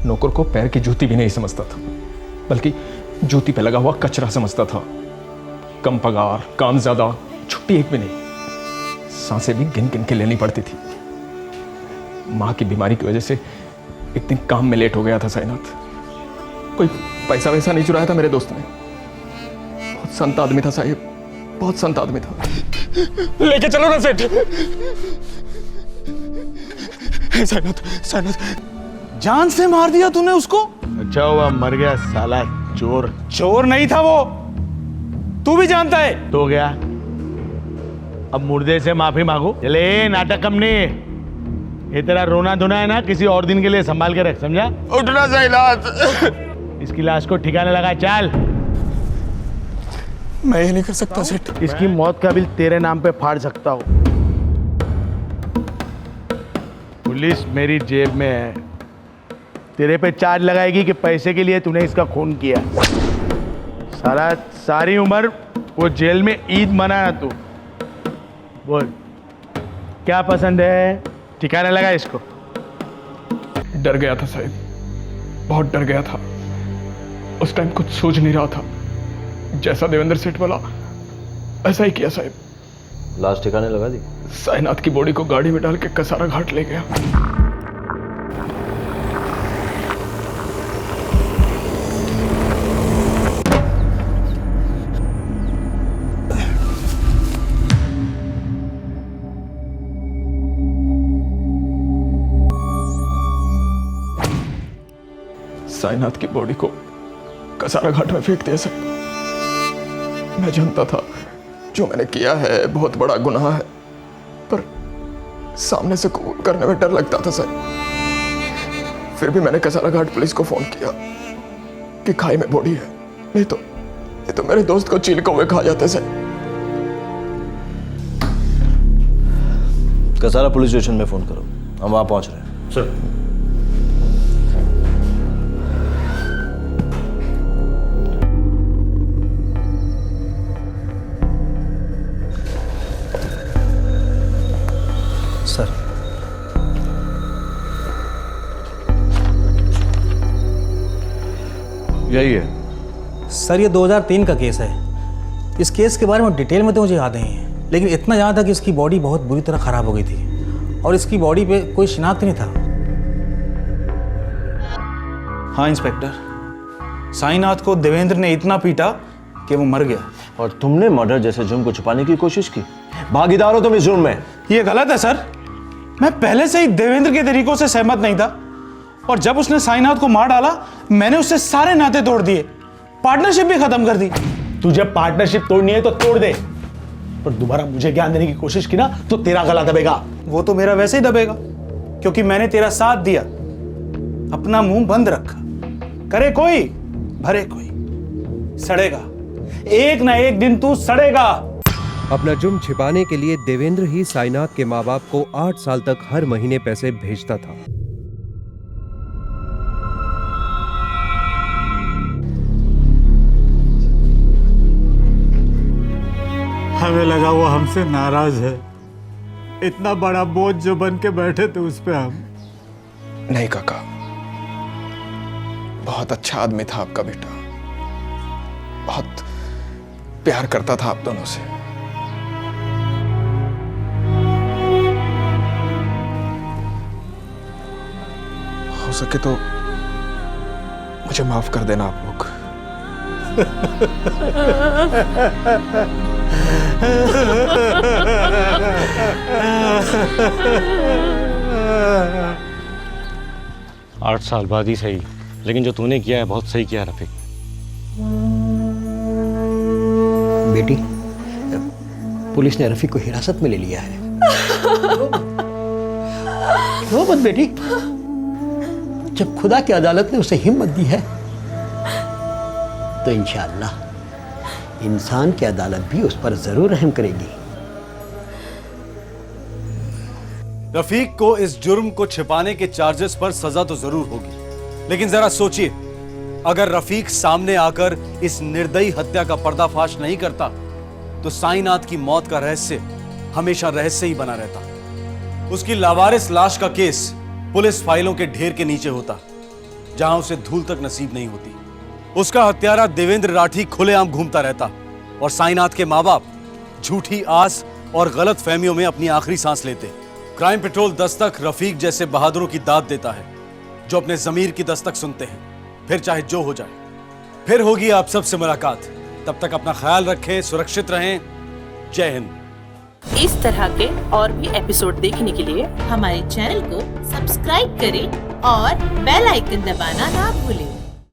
नौकर को पैर की जूती भी नहीं समझता था, बल्कि जूती पे लगा हुआ कचरा समझता था। कम पगार, काम ज्यादा, छुट्टी एक भी नहीं, सांसें भी गिन गिन के लेनी पड़ती थी। माँ की बीमारी की वजह से एक दिन काम में लेट हो गया था साईनाथ। कोई पैसा वैसा नहीं चुराया था मेरे दोस्त ने। बहुत संत आदमी था साहिब, बहुत संत आदमी था। लेके चलो ना सेठ। साईनाथ, साईनाथ, जान से मार दिया तूने उसको? अच्छा हुआ मर गया साला चोर। चोर नहीं था वो, तू भी जानता है। तो गया, अब मुर्दे से माफी मांगो। चले नाटक कम नहीं, ये तेरा रोना धोना है ना, किसी और दिन के लिए संभाल के रख, समझा? उठना साईनाथ। इसकी लाश को ठिकाने लगा, चल। मैं ये नहीं कर सकता सेठ। इसकी मौत का बिल तेरे नाम पे फाड़ सकता हूँ। पुलिस मेरी जेब में है, तेरे पे चार्ज लगाएगी कि पैसे के लिए तूने इसका खून किया। सारा सारी उम्र वो जेल में ईद मनाया तू। बोल क्या पसंद है, ठिकाने लगा इसको। डर गया था साहिब, बहुत डर गया था। उस टाइम कुछ सोच नहीं रहा था। जैसा देवेंद्र सेठ बोला ऐसा ही किया साहिब। लाश ठिकाने लगा दी? साईनाथ की बॉडी को गाड़ी में डाल के कसारा घाट ले गया। साईनाथ की बॉडी को कसारा घाट में फेंक दिया साहब। मैं जानता था जो मैंने किया है बहुत बड़ा गुनाह है, पर सामने से कबूल करने में डर लगता था सर। फिर भी मैंने कसारा घाट पुलिस को फोन किया कि खाई में बॉडी है, नहीं तो मेरे दोस्त को चील कौवे खा जाते सर। कसारा पुलिस स्टेशन में फोन करो, हम वहां पहुंच रहे हैं। सर सर यही है सर। ये 2003 का केस है। इस केस के बारे में डिटेल में तो मुझे याद नहीं है, लेकिन इतना याद था कि इसकी बॉडी बहुत बुरी तरह खराब हो गई थी और इसकी बॉडी पे कोई शिनाख्त नहीं था। हाँ इंस्पेक्टर, साईनाथ को देवेंद्र ने इतना पीटा कि वो मर गया। और तुमने मर्डर जैसे जुर्म को छुपाने की कोशिश की। भागीदार हो तुम इस जुर्म में। ये गलत है सर। मैं पहले से ही देवेंद्र के तरीकों से सहमत नहीं था, और जब उसने साईनाथ को मार डाला मैंने उससे सारे नाते तोड़ दिए, पार्टनरशिप भी खत्म कर दी। तुझे पार्टनरशिप तोड़नी है तो तोड़ दे, पर दोबारा मुझे ज्ञान देने की कोशिश की ना तो तेरा गला दबेगा। वो तो मेरा वैसे ही दबेगा, क्योंकि मैंने तेरा साथ दिया। अपना मुंह बंद रखा, करे कोई भरे कोई, सड़ेगा एक ना एक दिन तू सड़ेगा। अपना जुर्म छिपाने के लिए देवेंद्र ही साईनाथ के माँ बाप को 8 साल तक हर महीने पैसे भेजता था। हमें लगा वो हमसे नाराज है। इतना बड़ा बोझ जो बन के बैठे थे उस पे हम। नहीं काका, बहुत अच्छा आदमी था आपका बेटा, बहुत प्यार करता था आप दोनों से। हो सके तो मुझे माफ कर देना आप लोग। 8 साल बाद ही सही लेकिन जो तूने किया है बहुत सही किया है रफीक। बेटी, पुलिस ने रफीक को हिरासत में ले लिया है। रो मत बेटी, जब खुदा की अदालत ने उसे हिम्मत दी है तो इंशाअल्लाह इंसान की अदालत भी उस पर जरूर रहम करेगी। रफीक को इस जुर्म को छिपाने के चार्जेस पर सजा तो जरूर होगी, लेकिन जरा सोचिए, अगर रफीक सामने आकर इस निर्दयी हत्या का पर्दाफाश नहीं करता तो साईनाथ की मौत का रहस्य हमेशा रहस्य ही बना रहता। उसकी लावारिस लाश का केस पुलिस फाइलों के ढेर के नीचे होता, जहां उसे धूल तक नसीब नहीं होती। उसका हत्यारा देवेंद्र राठी खुलेआम घूमता रहता और साईनाथ के माँ बाप झूठी आस और गलत फहमियों में अपनी आखिरी सांस लेते। क्राइम पेट्रोल दस्तक रफीक जैसे बहादुरों की दाद देता है, जो अपने जमीर की दस्तक सुनते हैं, फिर चाहे जो हो जाए। फिर होगी आप सबसे मुलाकात, तब तक अपना ख्याल रखें, सुरक्षित रहें। जय हिंद। इस तरह के और भी एपिसोड देखने के लिए हमारे चैनल को सब्सक्राइब करें और बेल आइकन दबाना ना भूलें।